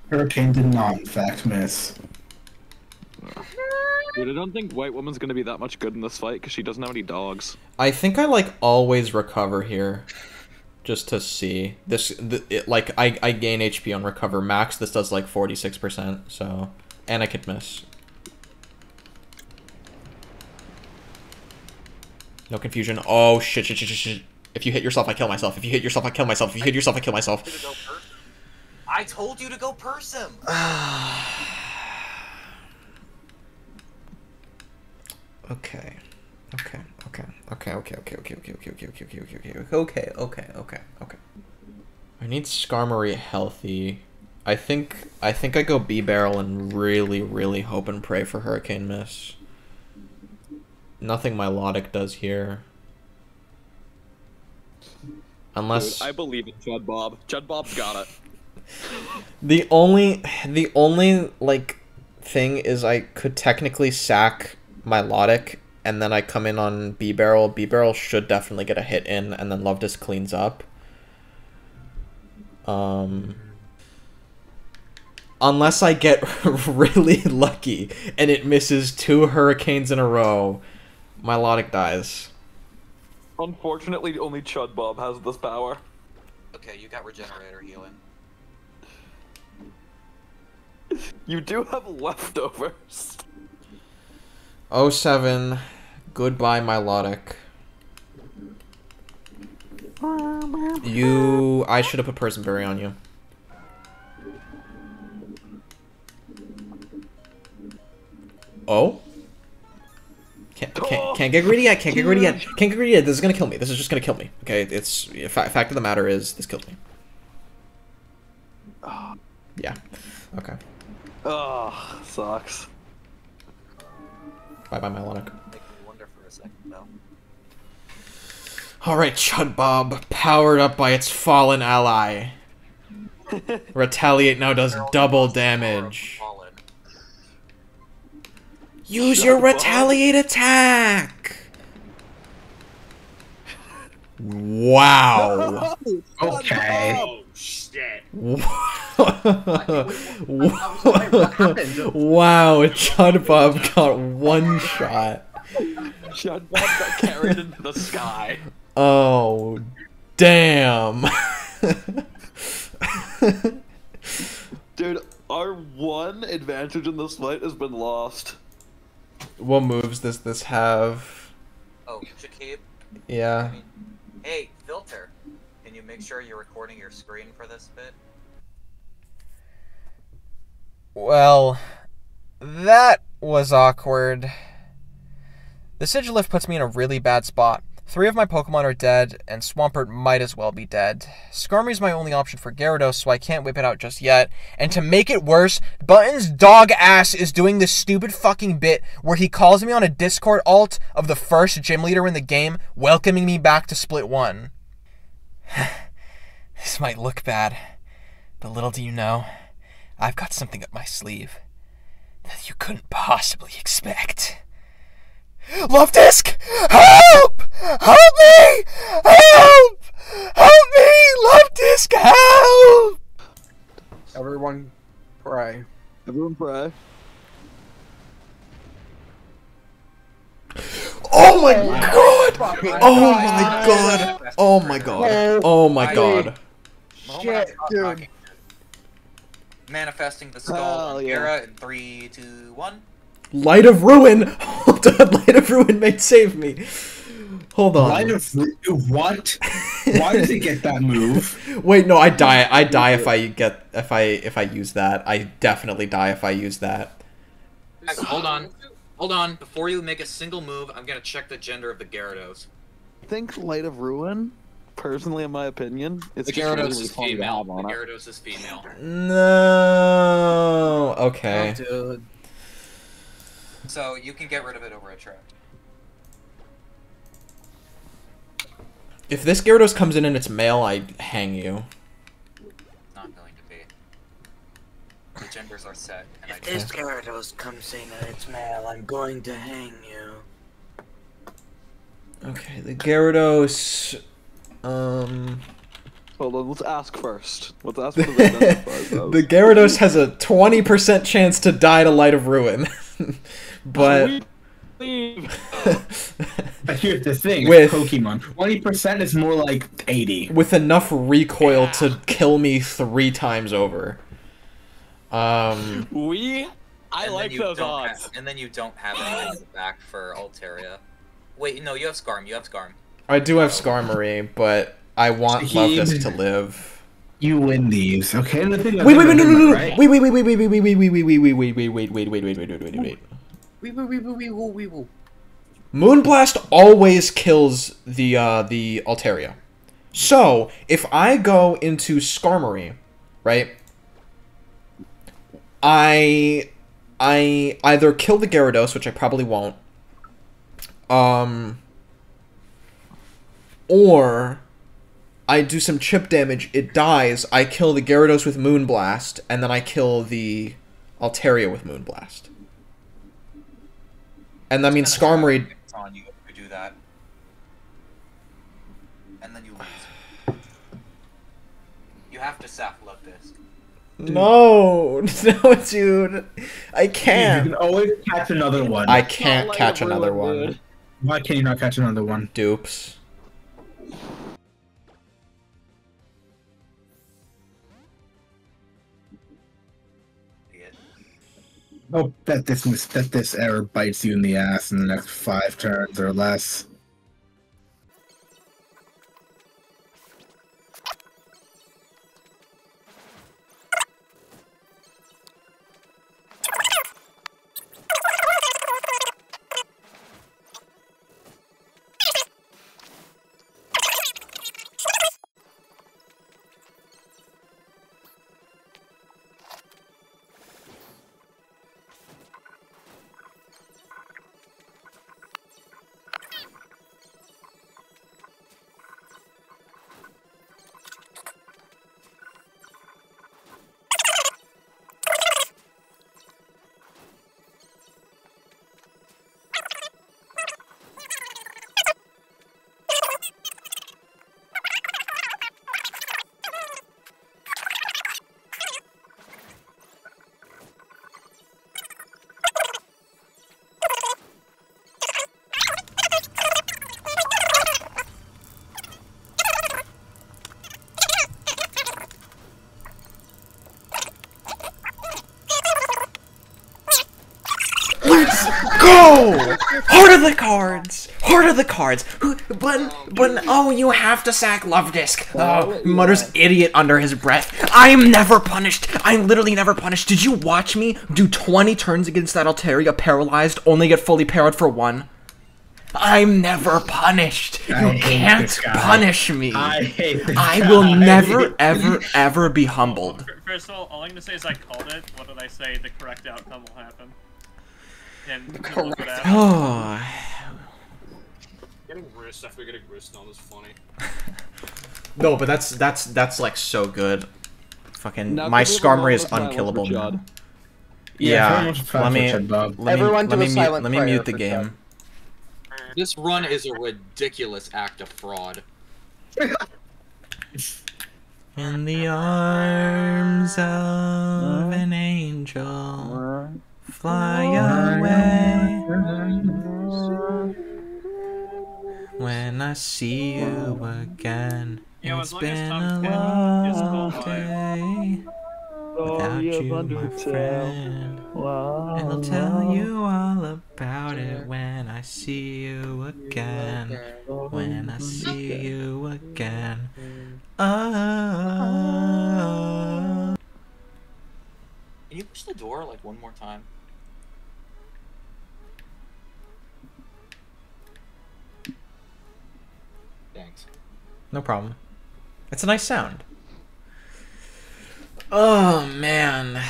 Hurricane did not, in fact, miss. Dude, I don't think White Woman's gonna be that much good in this fight because she doesn't have any dogs. I think I like always recover here, just to see this. I gain HP on recover max. This does like 46%. So, and I could miss. No confusion. Oh shit! If you hit yourself, I kill myself. If you hit yourself, I kill myself. If you hit yourself, I kill myself. I told you to go purse him. Okay. I need Skarmory healthy. I think I go B-Barrel and really hope and pray for Hurricane Miss. Nothing Milotic does here. Unless... Dude, I believe in Chud Bob. Chud Bob's got it. The only like thing is I could technically sack Milotic and then I come in on B-Barrel. B-Barrel should definitely get a hit in and then Lufdisk cleans up. Unless I get really lucky and it misses 2 Hurricanes in a row, Milotic dies. Unfortunately, only Chud Bob has this power. Okay, you got Regenerator healing. You do have leftovers. 07. Goodbye, Milotic. I should have put Prison Berry on you. Oh? Can't get greedy yet. Can't get greedy yet. Can't get greedy yet. This is gonna kill me. This is just gonna kill me. Okay, it's fact of the matter is this killed me. Yeah. Okay. Oh, sucks. Bye bye, Melonic. Make me wonder for a second though. Alright, Chud Bob, powered up by its fallen ally. Retaliate now does double damage. Use your retaliate attack! Wow. Okay. Oh shit. Wow, Chud Bob got one shot. Chud Bob got carried into the sky. Oh, damn. Dude, our one advantage in this fight has been lost. What moves does this have? Oh, Jacob? Yeah. I mean, hey, filter. Can you make sure you're recording your screen for this bit? Well, that was awkward. The Sigilift puts me in a really bad spot. 3 of my Pokemon are dead, and Swampert might as well be dead. Skarmory's my only option for Gyarados, so I can't whip it out just yet. And to make it worse, Button's dog ass is doing this stupid fucking bit where he calls me on a Discord alt of the first gym leader in the game, welcoming me back to Split 1. This might look bad, but little do you know, I've got something up my sleeve that you couldn't possibly expect. Love Disc! Help! Help me! Help! Help me! Love Disc, help! Everyone pray. Everyone pray. Oh my god! Oh my god! Oh my god! Oh my god! Shit, dude. Manifesting the skull on Gara in 3, 2, 1. Light of Ruin! Hold on, Light of Ruin may save me. Hold on. Light of what? Why does it get that move? Wait, no, I die. I die if I use that. I definitely die if I use that. Hold on. Hold on. Before you make a single move, I'm gonna check the gender of the Gyarados. I think Light of Ruin, personally in my opinion, it's The just Gyarados really is fun to female. have The on it. Gyarados is female. No. Okay. Oh, dude. So you can get rid of it over a trap. If this Gyarados comes in and it's male, I hang you. Not going to be. The genders are set. And If this Gyarados comes in and it's male, I'm going to hang you. Okay, the Gyarados. Hold on, let's ask first. Let's ask what the identifiers The Gyarados has a 20% chance to die to Light of Ruin. But But here's the thing, With- Pokemon. 20% is more like 80. with enough recoil to kill me 3 times over. I And like then you those don't odds. and then you don't have anything back for Altaria. Wait, no, you have Skarm. You have Skarm. I do have Skarmory, but I want Shahid. Latias to live. You win these, okay? The thing Wait, no, right? wait. Wait. Moonblast always kills the Altaria. So, if I go into Skarmory, right, I either kill the Gyarados, which I probably won't, or I do some chip damage, it dies, I kill the Gyarados with Moonblast, and then I kill the Altaria with Moonblast. And that means Skarmory... It's on you if you do that. And then you lose. You have to Love this. No, no, dude. I can't. You can always catch another one. I can't catch another one. Why can you not catch another one? Dupes. Hope that this error bites you in the ass in the next 5 turns or less. No! Heart of the cards! Heart of the cards! But, oh, you have to sack Love Disc. Oh, mutters idiot under his breath. I am never punished. I'm literally never punished. Did you watch me do 20 turns against that Altaria paralyzed, only get fully parried for 1? I'm never punished. You can't punish me. I will never, ever be humbled. First of all I'm gonna say is I called it. What did I say? The correct outcome will happen. And Oh. Getting wrist after getting wrist on is funny. No, but that's like so good. Fucking my Skarmory is unkillable now. Yeah, let me mute the game. This run is a ridiculous act of fraud. In the arms of an angel, fly away. When I see you again, it's been a long day without you, my friend. And I'll tell you all about it when I see you again. When I see you again. Oh. Can you push the door like one more time? Thanks. No problem. It's a nice sound. Oh man.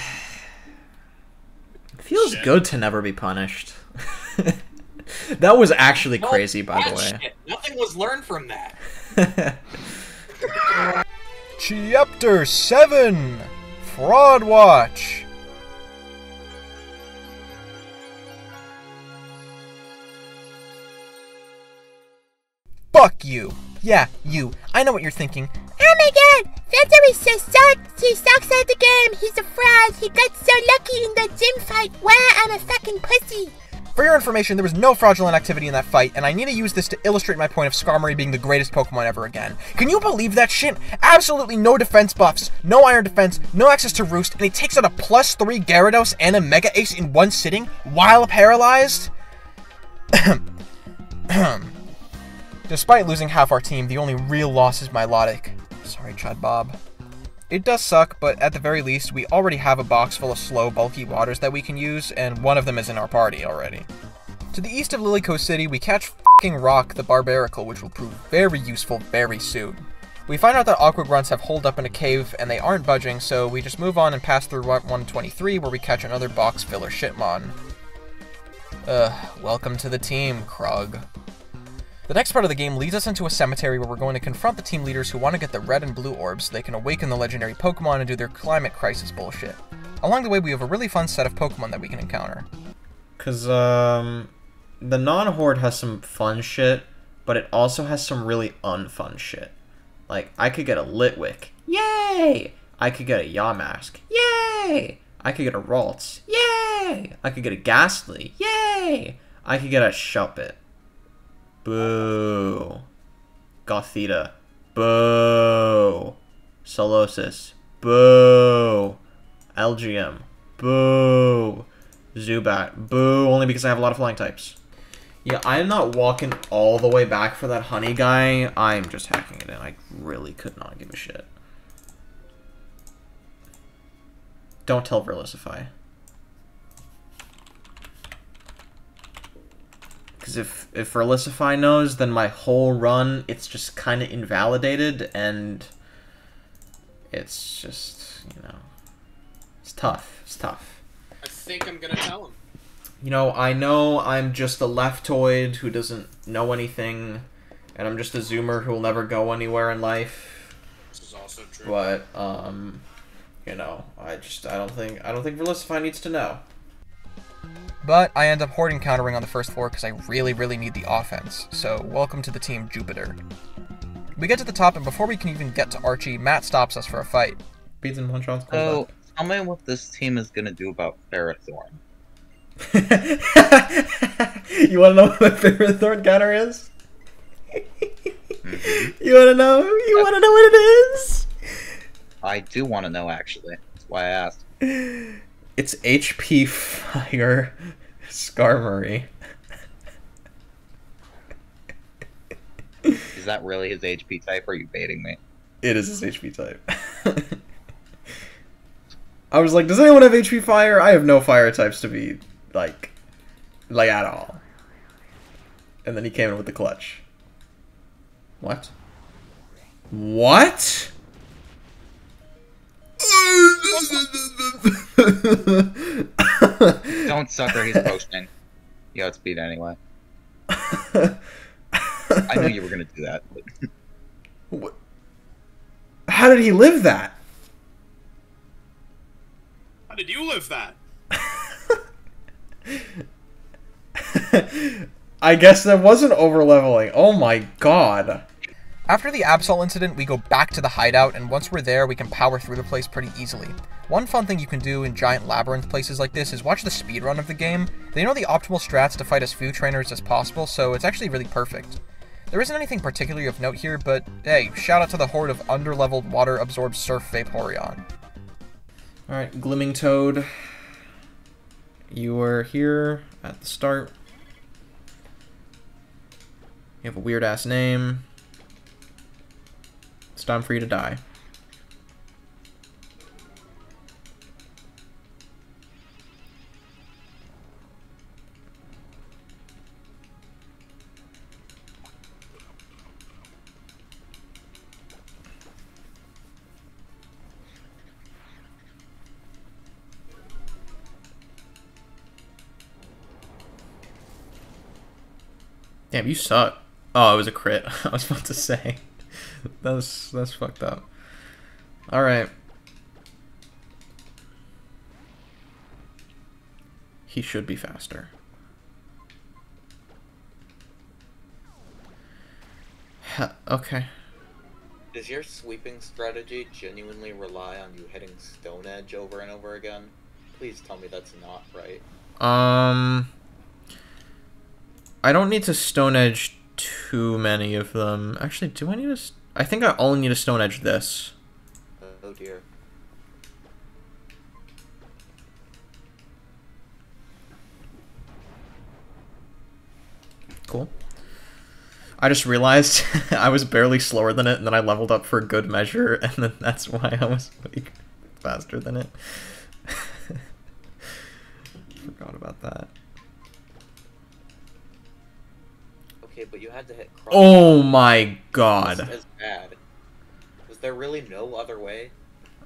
It feels good to never be punished. That was actually crazy, by the way. Shit. Nothing was learned from that. Chapter 7 Fraud Watch. Fuck you. Yeah, you. I know what you're thinking. Oh my god, Victor sucks. He sucks at the game. He's a fraud. He got so lucky in that gym fight. Wow, I'm a fucking pussy. For your information, there was no fraudulent activity in that fight, and I need to use this to illustrate my point of Skarmory being the greatest Pokemon ever again. Can you believe that shit? Absolutely no defense buffs, no iron defense, no access to Roost, and he takes out a +3 Gyarados and a Mega Ace in one sitting while paralyzed? Despite losing half our team, the only real loss is Milotic. Sorry, Chad Bob. It does suck, but at the very least, we already have a box full of slow, bulky waters that we can use, and one of them is in our party already. To the east of Lilyco City, we catch f***ing Rock the Barbaracle, which will prove very useful very soon. We find out that Aqua Grunts have holed up in a cave, and they aren't budging, so we just move on and pass through Route 123, where we catch another box filler shitmon. Welcome to the team, Krug. The next part of the game leads us into a cemetery where we're going to confront the team leaders who want to get the red and blue orbs so they can awaken the legendary Pokemon and do their climate crisis bullshit. Along the way, we have a really fun set of Pokemon that we can encounter. Cause, the non-horde has some fun shit, but it also has some really unfun shit. Like, I could get a Litwick. Yay! I could get a Yamask. Yay! I could get a Ralts. Yay! I could get a Ghastly. Yay! I could get a Shuppet. Boo. Gothita. Boo. Solosis. Boo. Elgium. Boo. Zubat. Boo. Only because I have a lot of flying types. Yeah, I'm not walking all the way back for that honey guy. I'm just hacking it in. I really could not give a shit. Don't tell Verlisify. Because if Verlisify knows, then my whole run, it's just kind of invalidated, and it's just, you know, it's tough. It's tough. I think I'm gonna tell him. You know I'm just a leftoid who doesn't know anything, and I'm just a zoomer who will never go anywhere in life. This is also true. But, you know, I don't think Verlisify needs to know. But I end up horde encountering on the first floor because I really need the offense, so welcome to the team Jupiter. We get to the top, and before we can even get to Archie, Matt stops us for a fight. Beats in one shot. So, tell me what this team is gonna do about Ferrothorn. You wanna know what the Ferrothorn counter is? You wanna know? You wanna know what it is? I do want to know, actually. That's why I asked. It's HP Fire Skarmory. Is that really his HP type, or are you baiting me? It is his HP type. I was like, does anyone have HP fire? I have no fire types to be, like at all. And then he came in with the clutch. What? What? Don't sucker, he's posting. You outspeed anyway. I knew you were gonna do that. But... What? How did he live that? How did you live that? I guess that wasn't over-leveling. Oh my god. After the Absol incident, we go back to the hideout, and once we're there, we can power through the place pretty easily. One fun thing you can do in giant labyrinth places like this is watch the speedrun of the game. They know the optimal strats to fight as few trainers as possible, so it's actually really perfect. There isn't anything particularly of note here, but hey, shout out to the horde of under-leveled water-absorbed Surf Vaporeon. Alright, Glimming Toad. You were here at the start. You have a weird-ass name. It's time for you to die. Damn, you suck. Oh, it was a crit. I was about to say. That's fucked up. Alright. He should be faster. Okay. Does your sweeping strategy genuinely rely on you hitting Stone Edge over and over again? Please tell me that's not right. I don't need to Stone Edge too many of them. Actually, do I need to... I think I only need to Stone Edge this. Oh dear. Cool. I just realized I was barely slower than it, and then I leveled up for good measure, and then that's why I was like faster than it. Forgot about that. Okay, but you had to hit cross. Oh my god. This is bad. Was there really no other way?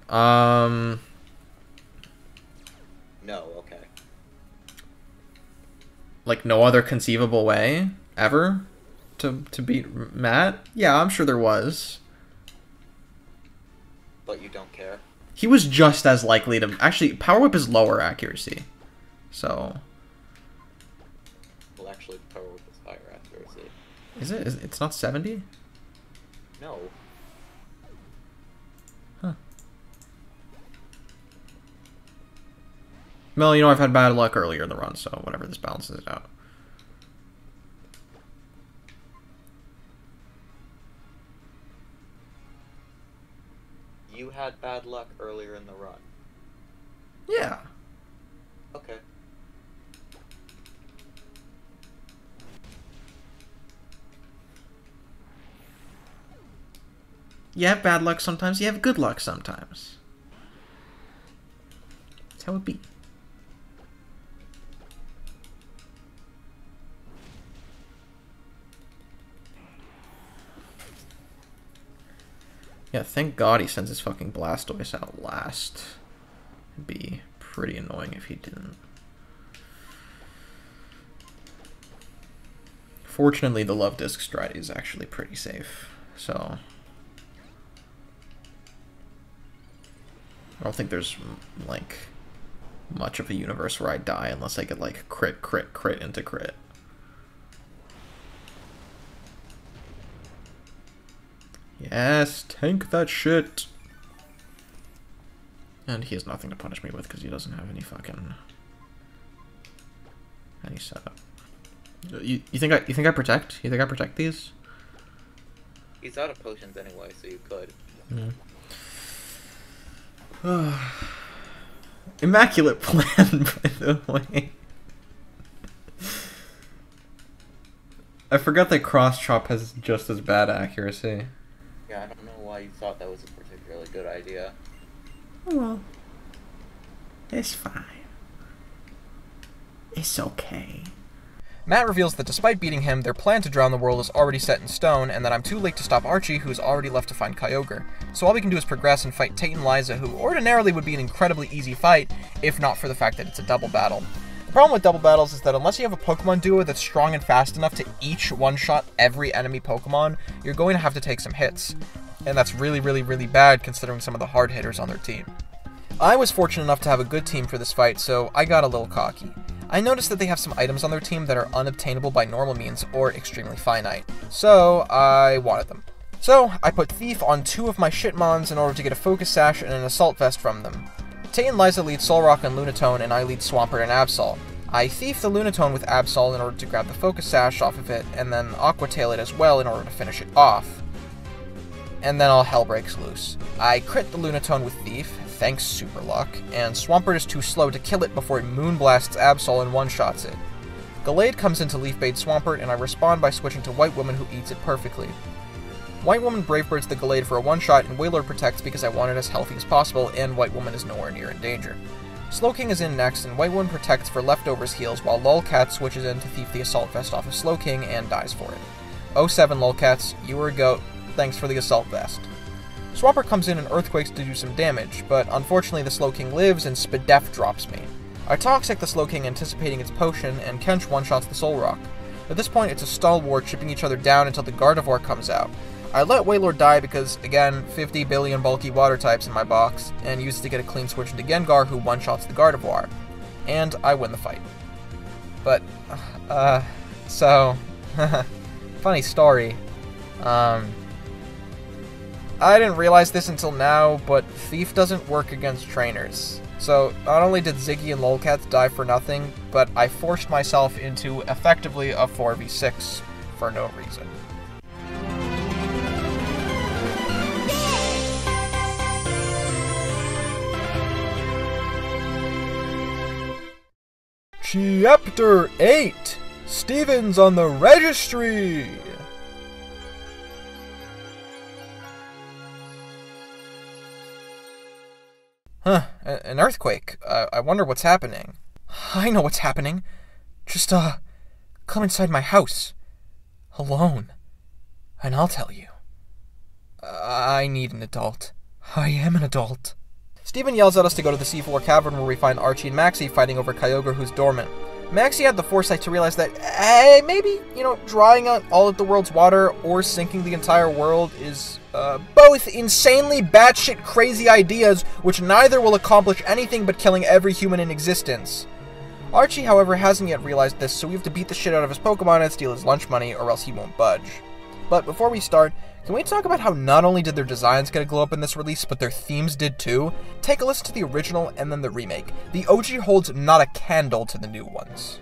No, okay. Like no other conceivable way ever to beat Matt? Yeah, I'm sure there was. But you don't care? He was just as likely to... Actually, Power Whip is lower accuracy. So... Well, actually, Power Whip is higher accuracy. Is it? It's not 70? No. Huh. Well, you know, I've had bad luck earlier in the run, so whatever, this balances it out. You had bad luck earlier in the run. Yeah. Okay. You have bad luck sometimes, you have good luck sometimes. That's how it be. Yeah, thank God he sends his fucking Blastoise out last. It'd be pretty annoying if he didn't. Fortunately, the Love Disc strat is actually pretty safe, so... I don't think there's, like, much of a universe where I die unless I get, like, crit, crit, crit into crit. Yes, tank that shit! And he has nothing to punish me with because he doesn't have any fucking... any setup. You think I protect? You think I protect these? He's out of potions anyway, so you could. Mm. Immaculate plan, by the way. I forgot that cross chop has just as bad accuracy. Yeah, I don't know why you thought that was a particularly good idea. Well, it's fine. It's okay. Matt reveals that despite beating him, their plan to drown the world is already set in stone, and that I'm too late to stop Archie, who's already left to find Kyogre. So all we can do is progress and fight Tate and Liza, who ordinarily would be an incredibly easy fight, if not for the fact that it's a double battle. The problem with double battles is that unless you have a Pokemon duo that's strong and fast enough to each one-shot every enemy Pokemon, you're going to have to take some hits. And that's really, really, really bad considering some of the hard hitters on their team. I was fortunate enough to have a good team for this fight, so I got a little cocky. I noticed that they have some items on their team that are unobtainable by normal means or extremely finite, so I wanted them. So I put Thief on 2 of my Shitmons in order to get a Focus Sash and an Assault Vest from them. Tate and Liza lead Solrock and Lunatone, and I lead Swampert and Absol. I Thief the Lunatone with Absol in order to grab the Focus Sash off of it, and then Aqua Tail it as well in order to finish it off. And then all hell breaks loose. I crit the Lunatone with Thief, thanks Super Luck, and Swampert is too slow to kill it before it Moonblasts Absol and one-shots it. Gallade comes in to Leaf Bait Swampert, and I respond by switching to White Woman, who eats it perfectly. White Woman Brave Birds the Gallade for a one-shot, and Wailord protects because I want it as healthy as possible, and White Woman is nowhere near in danger. Slowking is in next, and White Woman protects for Leftovers heals, while Lolcat switches in to thief the Assault Vest off of Slowking and dies for it. 07 Lolcats, you were a goat, thanks for the Assault Vest. Swampert comes in and Earthquakes to do some damage, but unfortunately the Slowking lives and Spadef drops me. I Toxic the Slowking anticipating its potion, and Kench one-shots the Solrock. At this point it's a stalwart chipping each other down until the Gardevoir comes out. I let Wailord die because, again, 50 billion bulky water types in my box, and use it to get a clean switch into Gengar, who one-shots the Gardevoir. And I win the fight. But, funny story. I didn't realize this until now, but Thief doesn't work against trainers. So, not only did Ziggy and Lolcats die for nothing, but I forced myself into, effectively, a 4v6 for no reason. Chapter 8! Steven's on the Registry! Huh, an earthquake. I wonder what's happening. I know what's happening. Just, come inside my house. Alone. And I'll tell you. I need an adult. I am an adult. Steven yells at us to go to the seafloor cavern where we find Archie and Maxie fighting over Kyogre, who's dormant. Maxie had the foresight to realize that, maybe, drying out all of the world's water or sinking the entire world is, both insanely batshit crazy ideas, which neither will accomplish anything but killing every human in existence. Archie, however, hasn't yet realized this, so we have to beat the shit out of his Pokemon and steal his lunch money, or else he won't budge. But before we start, can we talk about how not only did their designs get a glow up in this release, but their themes did too? Take a listen to the original and then the remake. The OG holds not a candle to the new ones.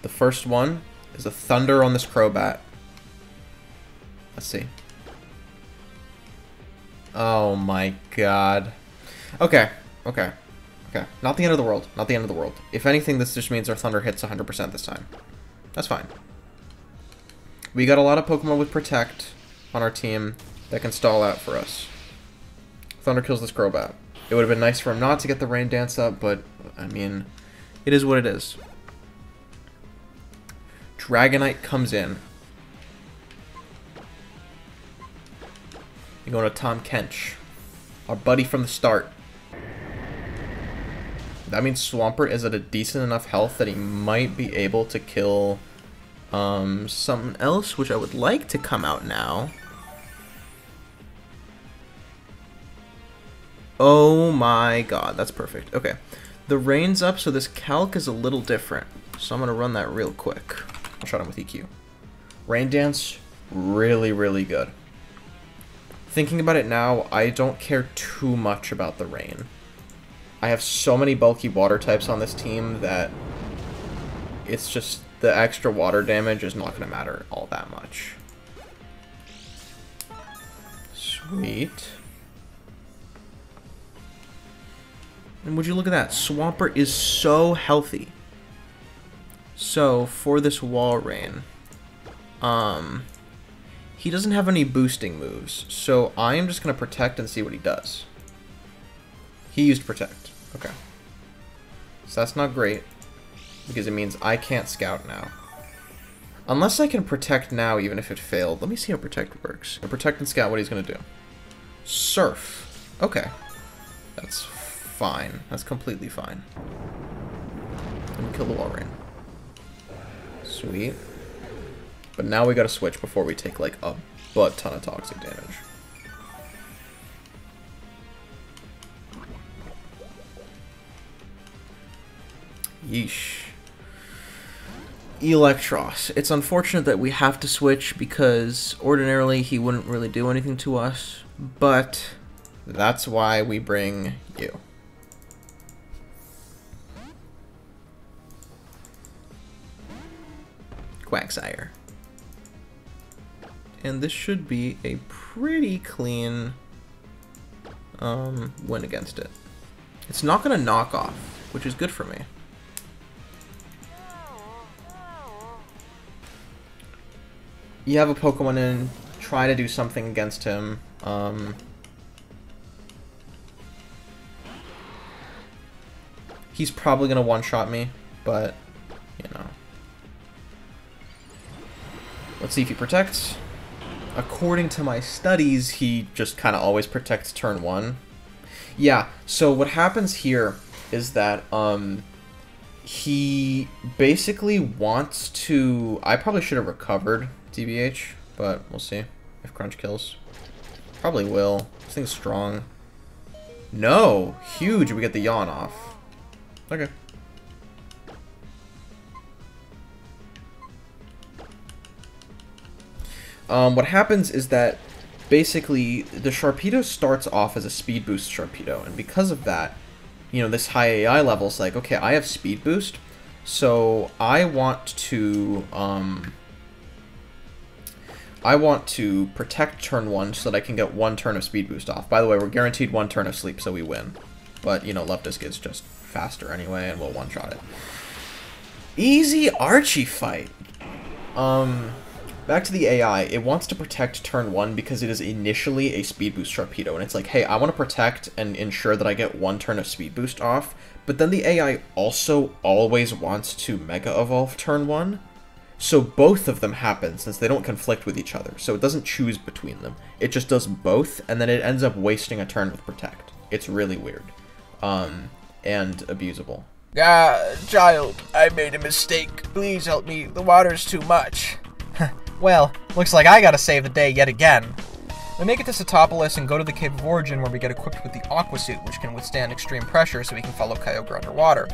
First one is a Thunder on this Crobat. Let's see. Oh my god. Okay. Not the end of the world. Not the end of the world. If anything, this just means our Thunder hits 100% this time. That's fine. We got a lot of Pokemon with Protect on our team that can stall out for us. Thunder kills this Crobat. It would have been nice for him not to get the Rain Dance up, but, I mean, it is what it is. Dragonite comes in. You're going to Tom Kench, our buddy from the start. That means Swampert is at a decent enough health that he might be able to kill Something else which I would like to come out now. Oh my god, that's perfect. Okay. The rain's up, so this calc is a little different. So I'm going to run that real quick. I'll shut him with EQ. Rain dance, really, really good. Thinking about it now, I don't care too much about the rain. I have so many bulky water types on this team that it's just the extra water damage is not going to matter all that much. Sweet. And would you look at that? Swampert is so healthy. So, for this wall rain, he doesn't have any boosting moves, so I am just going to protect and see what he does. He used protect. Okay. So that's not great, because it means I can't scout now. Unless I can protect now, even if it failed. Let me see how protect works. Protect and scout what he's going to do. Surf. Okay. That's fine. That's completely fine. Let me kill the wall rain. Sweet. But now we gotta switch before we take like a butt ton of toxic damage. Yeesh. Electros. It's unfortunate that we have to switch because ordinarily he wouldn't really do anything to us, but that's why we bring you. Quagsire. And this should be a pretty clean win against it. It's not going to knock off, which is good for me. You have a Pokemon in, try to do something against him. He's probably going to one-shot me, but, you know. Let's see if he protects. According to my studies, he just kind of always protects turn 1. Yeah, so what happens here is that he basically wants to... I probably should have recovered TBH, but we'll see if Crunch kills. Probably will. This thing's strong. No! Huge, we get the yawn off. Okay. What happens is that basically the Sharpedo starts off as a speed boost Sharpedo, and because of that, you know, this high AI level is like, okay, I have speed boost, so I want to protect turn 1 so that I can get 1 turn of speed boost off. By the way, we're guaranteed 1 turn of sleep, so we win. But, you know, Leftisk is just faster anyway, and we'll one-shot it. Easy Archie fight! Back to the AI, it wants to protect turn 1 because it is initially a speed boost Sharpedo, and it's like, hey, I want to protect and ensure that I get 1 turn of speed boost off, but then the AI also always wants to Mega Evolve turn 1, so both of them happen since they don't conflict with each other, so it doesn't choose between them. It just does both, and then it ends up wasting a turn with protect. It's really weird. And abusable. Child, I made a mistake. Please help me. The water's too much. Well, looks like I gotta save the day yet again. We make it to Satopolis and go to the Cave of Origin where we get equipped with the Aqua Suit, which can withstand extreme pressure so we can follow Kyogre underwater.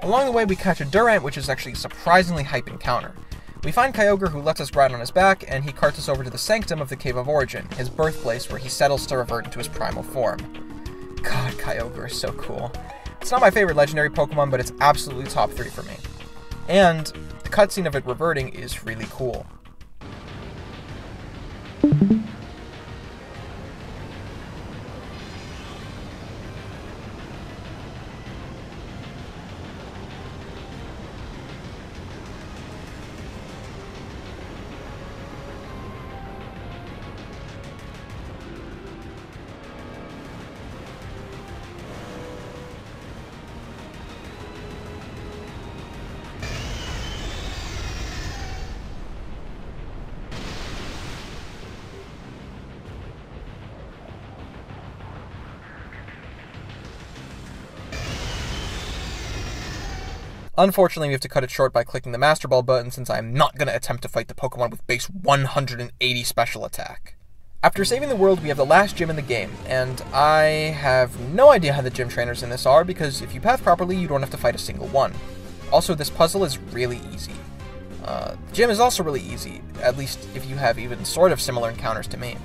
Along the way we catch a Durant, which is actually a surprisingly hype encounter. We find Kyogre, who lets us ride on his back, and he carts us over to the Sanctum of the Cave of Origin, his birthplace where he settles to revert into his primal form. God, Kyogre is so cool. It's not my favorite legendary Pokemon, but it's absolutely top 3 for me. And the cutscene of it reverting is really cool. Unfortunately, we have to cut it short by clicking the Master Ball button since I am not going to attempt to fight the Pokemon with base 180 special attack. After saving the world, we have the last gym in the game, and I have no idea how the gym trainers in this are because if you path properly, you don't have to fight a single one. Also, this puzzle is really easy. The gym is also really easy, at least if you have even sort of similar encounters to me.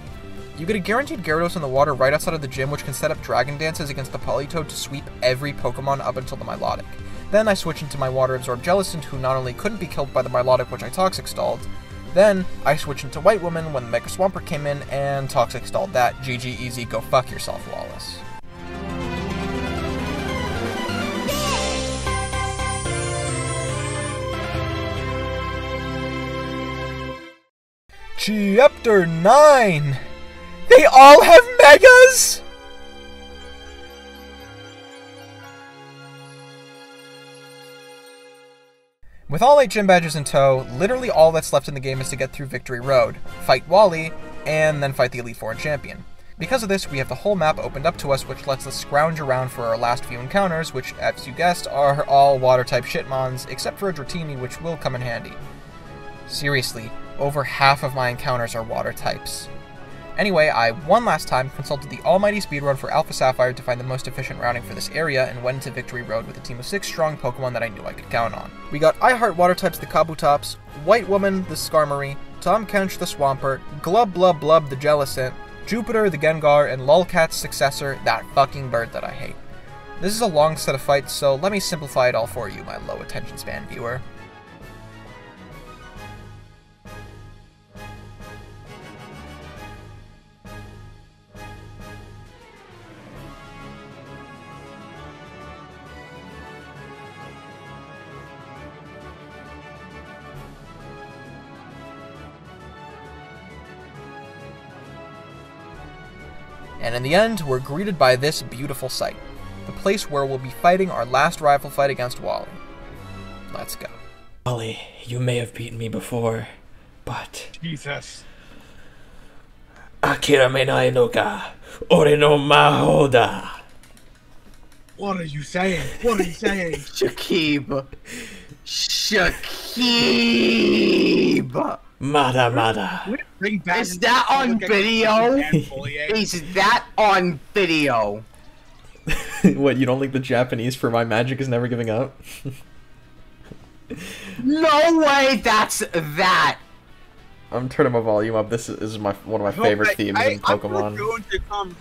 You get a guaranteed Gyarados in the water right outside of the gym, which can set up Dragon Dances against the Politoed to sweep every Pokemon up until the Milotic. Then I switch into my water-absorbed Jellicent, who not only couldn't be killed by the Milotic, which I Toxic Stalled, then I switch into White Woman when the Mega Swampert came in and Toxic Stalled that. GG easy, go fuck yourself, Wallace. Chapter 9! They all have Megas?! With all 8 gym badges in tow, literally all that's left in the game is to get through Victory Road, fight Wally, and then fight the Elite Four and Champion. Because of this, we have the whole map opened up to us, which lets us scrounge around for our last few encounters, which, as you guessed, are all Water-type shitmons, except for a Dratini, which will come in handy. Seriously, over half of my encounters are Water types. Anyway, I one last time consulted the almighty speedrun for Alpha Sapphire to find the most efficient routing for this area and went into Victory Road with a team of 6 strong Pokemon that I knew I could count on. We got I Heart Water types the Kabutops, White Woman the Skarmory, Tom Kench the Swampert, Glub Blub Blub the Jellicent, Jupiter the Gengar, and Lolcat's successor, that fucking bird that I hate. This is a long set of fights, so let me simplify it all for you, my low attention span viewer. And in the end, we're greeted by this beautiful sight. The place where we'll be fighting our last rival fight against Wally. Let's go. Wally, you may have beaten me before, but... Jesus. Akira me nai no ka, ore no mahoda. What are you saying? What are you saying? Shakib. Shakib. Mada mada. Is that on video? Is that on video? What, you don't like the Japanese for my magic is never giving up? No way that's that! I'm turning my volume up. This is one of my favorite themes in Pokemon. I'm going to come.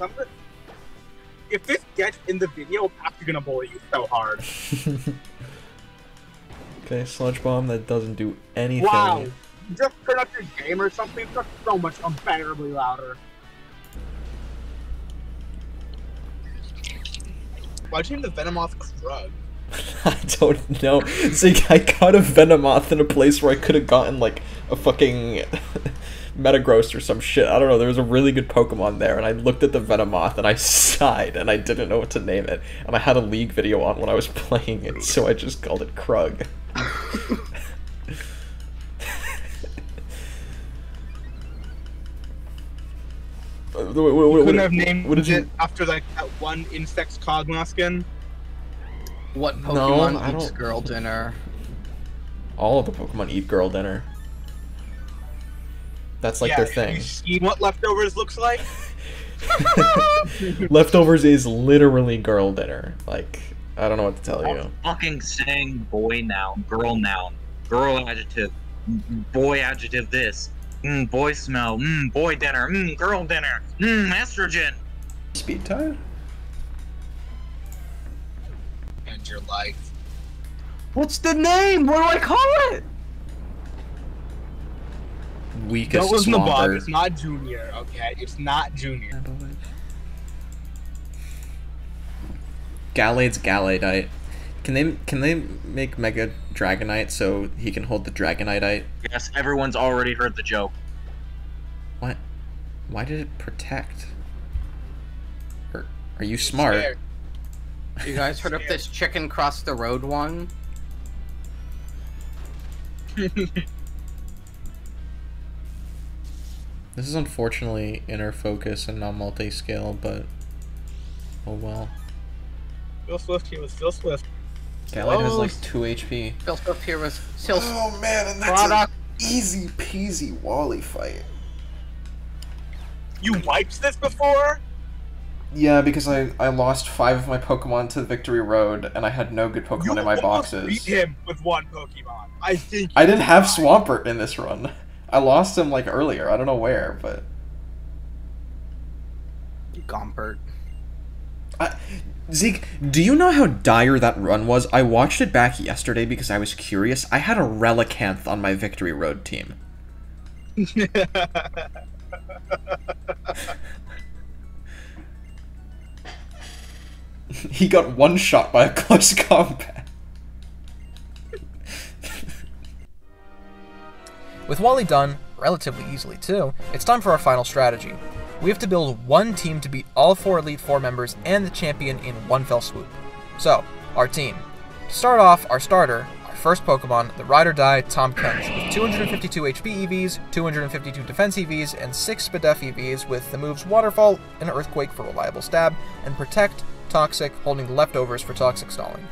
If this gets in the video, I'm actually gonna bully you so hard. Okay, Sludge Bomb, that doesn't do anything. Wow! Just turn up your game or something, it's just so much unbearably louder. Why'd you name the Venomoth Krug? I don't know. See, I caught a Venomoth in a place where I could have gotten, like, a fucking Metagross or some shit. I don't know, there was a really good Pokemon there, and I looked at the Venomoth, and I sighed, and I didn't know what to name it. And I had a League video on when I was playing it, so I just called it Krug. You couldn't have named it after like that one Insect's Cogma skin? What Pokemon eats girl dinner? All of the Pokemon eat girl dinner. That's like their thing. You see what Leftovers looks like? Leftovers is literally girl dinner. Like, I don't know what to tell you. Fucking saying boy noun, girl adjective, boy adjective this. Boy smell, boy dinner, girl dinner, estrogen. Speed tide? And your life. What's the name? What do I call it? Weakest That was Nabob, Swampert. it's not Junior, okay? It's not Junior. Gallade's Galladite. Can they make Mega Dragonite so he can hold the Dragonite? Yes, everyone's already heard the joke. What? Why did it protect? Are you smart? You guys heard of this chicken cross the road one? This is unfortunately inner focus and not multi-scale, but oh well. Phil Swift, he was Phil Swift. Gallade has like 2 HP. Phil stuff here was Oh man, and that's an easy peasy Wally fight. You wiped this before? Yeah, because I lost 5 of my Pokemon to the Victory Road, and I had no good Pokemon in my boxes. Beat him with 1 Pokemon. I think. I didn't have Swampert in this run. I lost him like earlier. I don't know where, but. Gompert. Zeke, do you know how dire that run was? I watched it back yesterday because I was curious. I had a Relicanth on my Victory Road team. He got one shot by a close combat. With Wally done, relatively easily too, it's time for our final strategy. We have to build one team to beat all 4 Elite Four members and the champion in one fell swoop. So, our team. To start off, our starter, our first Pokemon, the Ride or Die Tom Kench, with 252 HP EVs, 252 Defense EVs, and 6 Spadef EVs with the moves Waterfall and Earthquake for reliable stab, and Protect, Toxic, holding the leftovers for Toxic Stalling.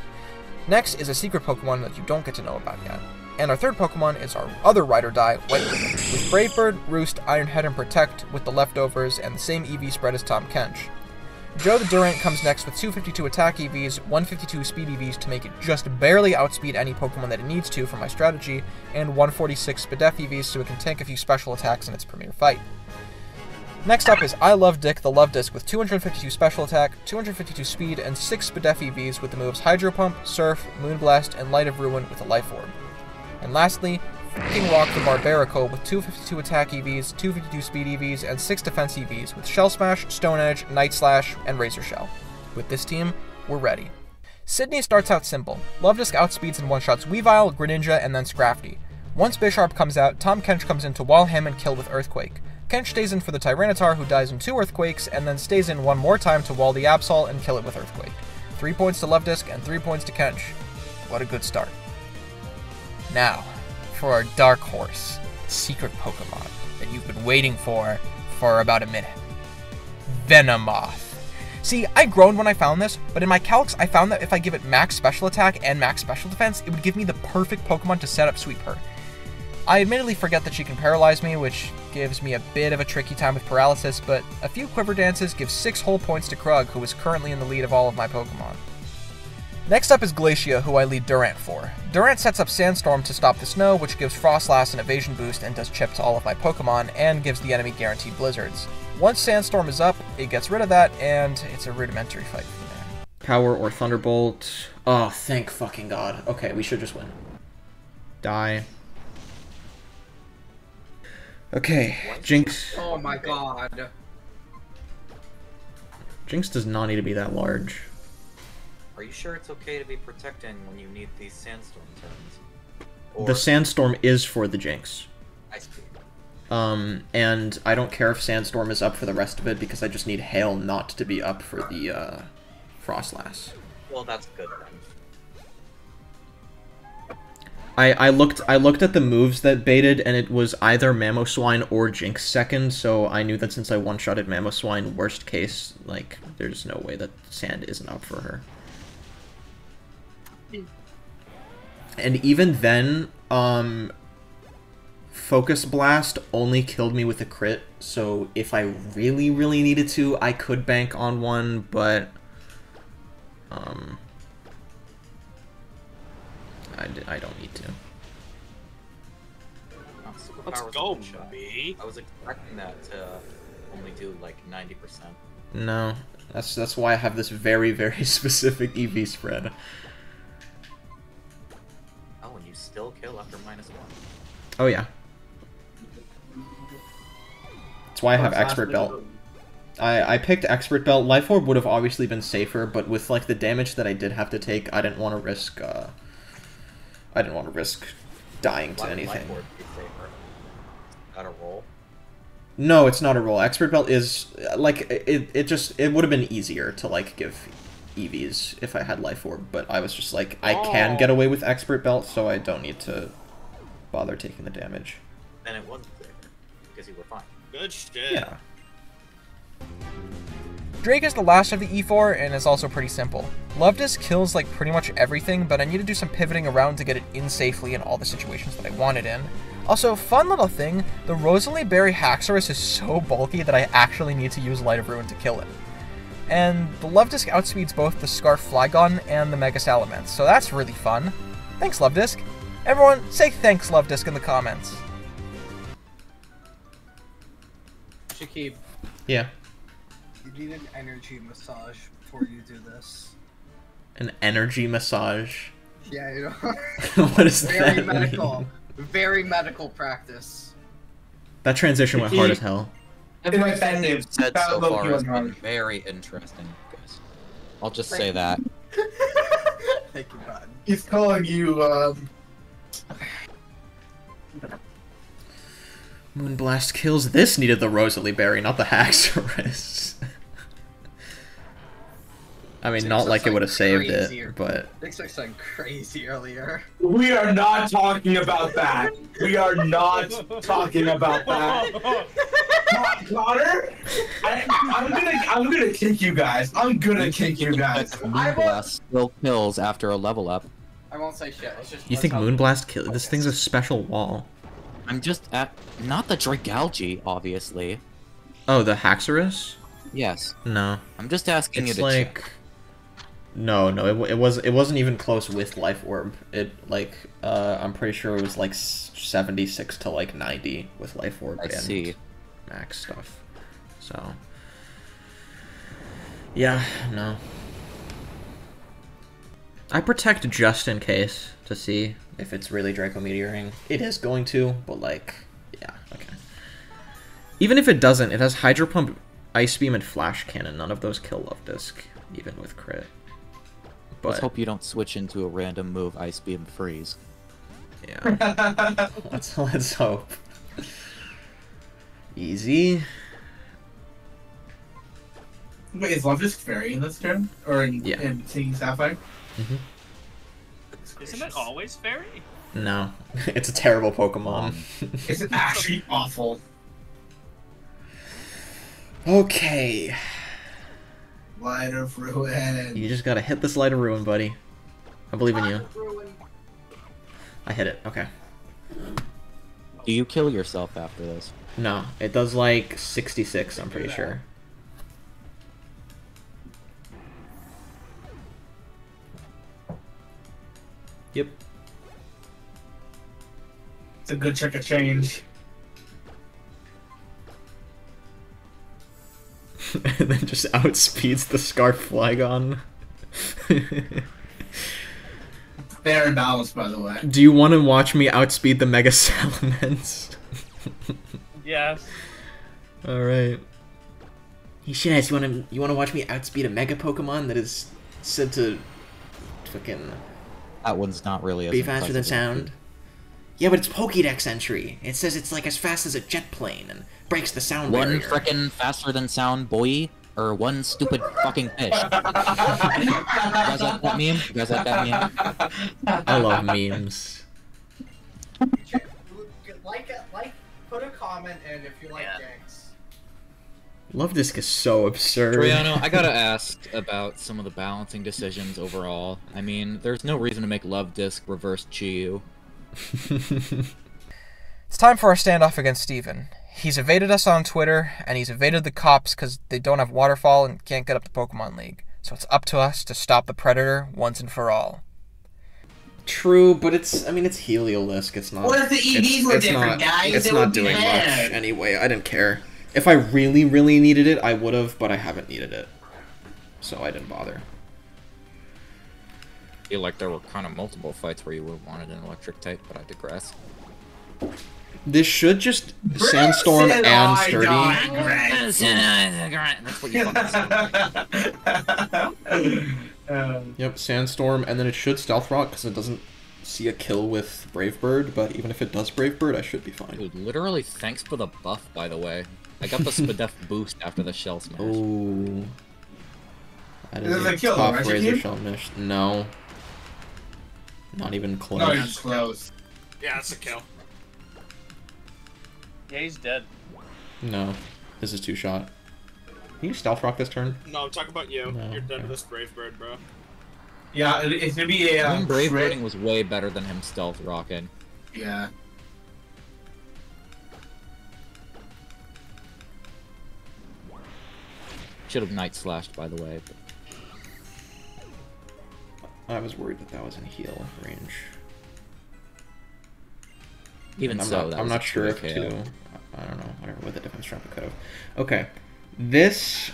Next is a secret Pokemon that you don't get to know about yet. And our third Pokemon is our other Ride or Die, White-Ribbon, with Brave Bird, Roost, Iron Head, and Protect with the leftovers and the same EV spread as Tom Kench. Joe the Durant comes next with 252 attack EVs, 152 speed EVs to make it just barely outspeed any Pokemon that it needs to for my strategy, and 146 Spadef EVs so it can tank a few special attacks in its premier fight. Next up is I Love Dick the Love Disc with 252 special attack, 252 speed, and 6 Spadef EVs with the moves Hydro Pump, Surf, Moonblast, and Light of Ruin with a Life Orb. And lastly, King Rock the Barbarico with 252 attack EVs, 252 speed EVs, and 6 defense EVs with Shell Smash, Stone Edge, Night Slash, and Razor Shell. With this team, we're ready. Sydney starts out simple. Love Disc outspeeds and one-shots Weavile, Greninja, and then Scrafty. Once Bisharp comes out, Tom Kench comes in to wall him and kill with Earthquake. Kench stays in for the Tyranitar, who dies in 2 Earthquakes, and then stays in one more time to wall the Absol and kill it with Earthquake. 3 points to Love Disc and 3 points to Kench. What a good start. Now, for our Dark Horse, secret Pokemon that you've been waiting for about a minute. Venomoth. See, I groaned when I found this, but in my calcs I found that if I give it max special attack and max special defense, it would give me the perfect Pokemon to set up Sweep Her. I admittedly forget that she can paralyze me, which gives me a bit of a tricky time with paralysis, but a few Quiver Dances give 6 whole points to Krug, who is currently in the lead of all of my Pokemon. Next up is Glacia, who I lead Durant for. Durant sets up Sandstorm to stop the snow, which gives Frostlass an evasion boost and does chip to all of my Pokemon, and gives the enemy guaranteed blizzards. Once Sandstorm is up, it gets rid of that, and it's a rudimentary fight from there. Power or Thunderbolt. Oh, thank fucking god. Okay, we should just win. Die. Okay, Jinx. Oh my god. Jinx does not need to be that large. Are you sure it's okay to be protecting when you need these sandstorm turns? Or... The Sandstorm is for the Jinx. I see. And I don't care if Sandstorm is up for the rest of it because I just need Hail not to be up for the Frostlass. Well, that's good then. I looked at the moves that baited, and it was either Mamoswine or Jinx second, so I knew that since I one-shotted Mamoswine, worst case, like, there's no way that Sand isn't up for her. And even then, Focus Blast only killed me with a crit, so if I really, really needed to, I could bank on one, but... I don't need to. Let's go, B. I was expecting that to only do like 90%. No, that's why I have this very, very specific EV spread. Oh, and you still kill after -1. Oh yeah. That's why I have Expert Belt. I picked Expert Belt. Life Orb would have obviously been safer, but with like the damage that I did have to take, I didn't want to risk. I didn't want to risk dying to anything. Life Orb be safer? Not a roll? No, it's not a roll. Expert Belt is like it would have been easier to like give EVs if I had Life Orb, but I was just like I can get away with Expert Belt, so I don't need to bother taking the damage. Then it wasn't safer because you were fine. Good shit. Yeah. Drake is the last of the E4 and is also pretty simple. Luvdisc kills like pretty much everything, but I need to do some pivoting around to get it in safely in all the situations that I want it in. Also, fun little thing, the Rosalie Berry Haxorus is so bulky that I actually need to use Light of Ruin to kill it. And the Luvdisc outspeeds both the Scarf Flygon and the Mega Salamence, so that's really fun. Thanks, Luvdisc. Everyone, say thanks, Luvdisc, in the comments. Shakib. Yeah. You need an energy massage before you do this. An energy massage? Yeah, you know. What is Very that? medical. Very medical practice. That transition went hard as hell. Everything you've said so far has been very interesting, guys. I'll just say that. Thank you, bud. He's calling you, Moonblast kills. This needed the Rosalie Berry, not the Haxorus. I mean, not like it would have saved it, but... Things were something crazy earlier. We are not talking about that. We are not talking about that. Connor, I'm gonna kick you guys. I'm gonna kick you guys. Moonblast still kills after a level up. I won't say shit. It's just You think Moonblast kills? This thing's a special wall. I'm just at... Not the Dragalge, obviously. Oh, the Haxorus? Yes. No. I'm just asking you to check. No, it wasn't even close with Life Orb. It like I'm pretty sure it was like 76 to like 90 with Life Orb and max stuff. So yeah, no. I protect just in case to see if it's really Draco Meteoring. It is going to, but like yeah, okay. Even if it doesn't, it has Hydro Pump, Ice Beam, and Flash Cannon. None of those kill Luvdisc, even with crit. But let's hope you don't switch into a random move, Ice Beam, Freeze. Yeah. let's hope. Easy. Wait, is Luvdisc Fairy in this turn? Or in Singing Sapphire? Mm-hmm. Isn't it always fairy? No. It's a terrible Pokemon. It's actually awful. Okay. Light of Ruin. You just gotta hit this Light of Ruin, buddy. I believe in you. I hit it, okay. Do you kill yourself after this? No, it does like 66, I'm pretty sure. Yep. It's a good chunk of change. And then just outspeeds the Scarf Flygon. Fair and balanced, by the way. Do you want to watch me outspeed the Mega Salamence? Yes. Alright. Hey Shinaz, you wanna watch me outspeed a Mega Pokemon that is said to fucking... That one's not really be faster than sound? Yeah, but it's Pokédex entry. It says it's like as fast as a jet plane and breaks the sound barrier. One frickin' faster than sound boy, or one stupid fucking fish. You guys like that meme? You guys like that meme? I love memes. Put a comment in if you like gangs. Luvdisc is so absurd. Drayano, I gotta ask about some of the balancing decisions overall. I mean, there's no reason to make Luvdisc reverse Chiyu. It's time for our standoff against Steven. He's evaded us on Twitter, and he's evaded the cops because they don't have Waterfall and can't get up the Pokemon League. So it's up to us to stop the Predator once and for all. True, but it's, I mean, it's Heliolisk. It's not... What if the EVs were different, guys? It's It not would be doing much bad. anyway. I didn't care. If I really, really needed it, I would have, but I haven't needed it. So I didn't bother. I feel like there were kind of multiple fights where you would have wanted an electric type, but I digress. This should just Sandstorm and Sturdy. That's what you fucking said. Yep, Sandstorm, and then it should Stealth Rock because it doesn't see a kill with Brave Bird, but even if it does Brave Bird, I should be fine. Dude, literally, thanks for the buff, by the way. I got the Spadef boost after the Shell Smash. Ooh. I Is it a kill, top right, Razor Shaquille? Shell Mish. No. Not even close. No, he's close. Yeah, it's a kill. Yeah, he's dead. No. This is 2-shot. Can you stealth rock this turn? No, I'm talking about you. No, You're done with this Brave Bird, bro. Yeah, it's gonna be a. Him brave birding was way better than him stealth rocking. Yeah. Should have night slashed, by the way. But... I was worried that was in heal range. Even so, I'm not sure if to. I don't know. I don't know what the defense trap could have. Okay, this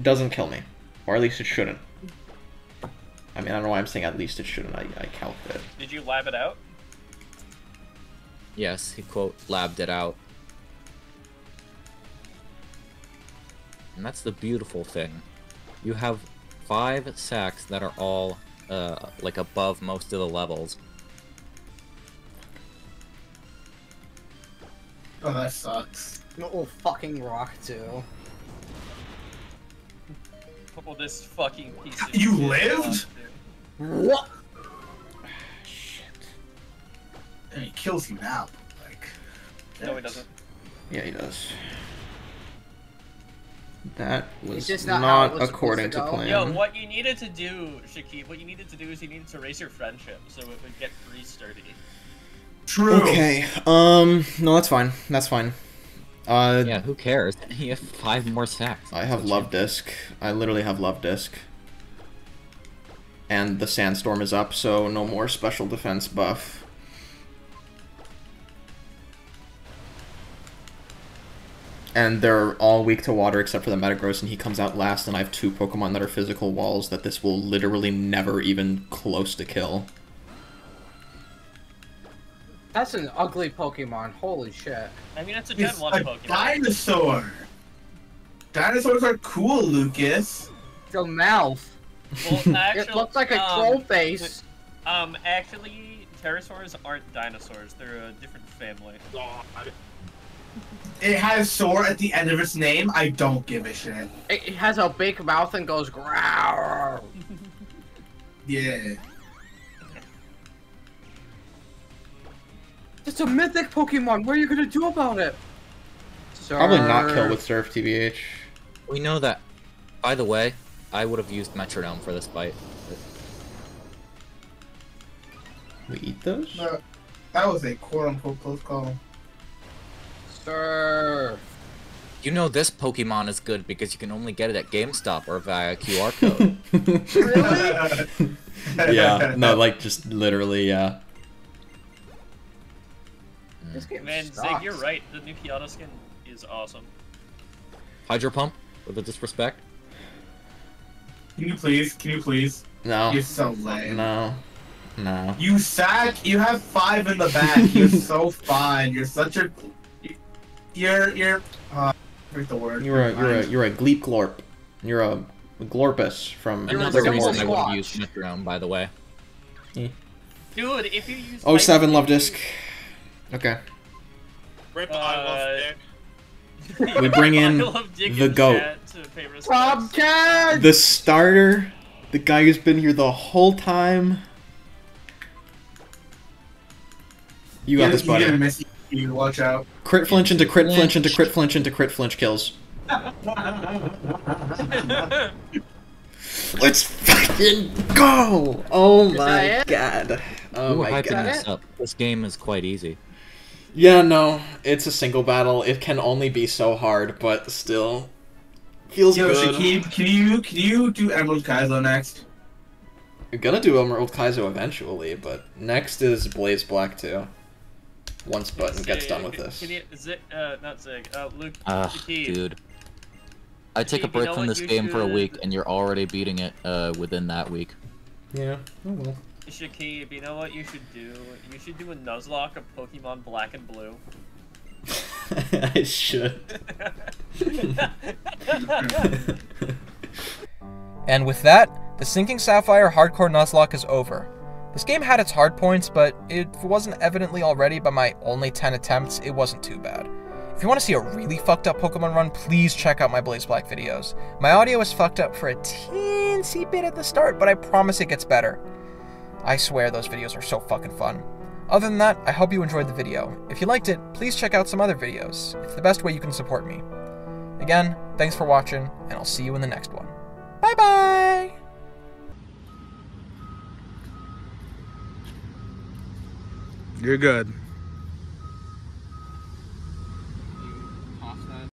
doesn't kill me, or at least it shouldn't. I mean, I don't know why I'm saying at least it shouldn't. I calced it. Did you lab it out? Yes, he quote labbed it out. And that's the beautiful thing. You have 5 sacks that are all like above most of the levels. Oh, that sucks. No fucking rock too. Oh, this fucking piece of You shit lived? What? Shit. And he kills you now. Like. No, he doesn't. Yeah, he does. That was just not, not how it was according to supposed to go. plan. Yo, what you needed to do, Shakib, what you needed to do is you needed to raise your friendship so it would get pretty sturdy. True. Okay. No, that's fine. That's fine. Yeah, who cares? You have 5 more sacks. I have Love Disc. I literally have Love Disc. And the Sandstorm is up, so no more special defense buff. And they're all weak to water except for the Metagross, and he comes out last, and I have 2 Pokemon that are physical walls that this will literally never even close to kill. That's an ugly Pokemon. Holy shit. I mean, it's a Gen 1 Pokemon. Dinosaur. Dinosaurs are cool, Lucas. The mouth. Well, actually, It looks like a troll face. Actually, pterosaurs aren't dinosaurs. They're a different family. It has "sore" at the end of its name. I don't give a shit. It has a big mouth and goes growl. Yeah. It's a mythic Pokemon. What are you gonna do about it? Probably not kill with Surf, TBH. We know that. By the way, I would have used Metronome for this fight. We eat those? No, that was a quote-unquote close call. Sir. You know this Pokemon is good because you can only get it at GameStop or via QR code. Really? Yeah, no, like, just literally, yeah. This game Man, sucks. Zig, you're right. The new Kyoto skin is awesome. Hydro Pump? With the disrespect? Can you please? Can you please? No. You're so lame. No. No. You sack. You have 5 in the back. You're so fine. You're such a. You're. Where's the word? You're a Gleep Glorp. You're a Glorpus from. Another reason I would have used Metronome, by the way. Yeah. Dude, if you use... Oh, 7 Love Disc. Okay. Rip, I love Dick. We bring in the GOAT. Bobcat! The starter. The guy who's been here the whole time. You got this, buddy. You're gonna miss you. Watch out. Crit flinch into crit flinch into crit flinch into crit flinch kills. Let's fucking go! Oh my god. Oh my god. This up. This game is quite easy. Yeah, no, it's a single battle. It can only be so hard, but still feels Yo, good. Shakib, can you do Emerald Kaizo next? I'm gonna do Emerald Kaizo eventually, but next is Blaze Black 2. Once Button gets done with this. Can you, not Zig, Luke, Shakib. Dude. I take a break from this game for a week, and you're already beating it within that week. Yeah, oh well. Shakib, you know what you should do? You should do a Nuzlocke of Pokemon Black and Blue. I should. And with that, the Sinking Sapphire Hardcore Nuzlocke is over. This game had its hard points, but if it wasn't evidently already by my only 10 attempts, it wasn't too bad. If you want to see a really fucked up Pokemon run, please check out my Blaze Black videos. My audio is fucked up for a teensy bit at the start, but I promise it gets better. I swear those videos are so fucking fun. Other than that, I hope you enjoyed the video. If you liked it, please check out some other videos. It's the best way you can support me. Again, thanks for watching, and I'll see you in the next one. Bye-bye! You're good.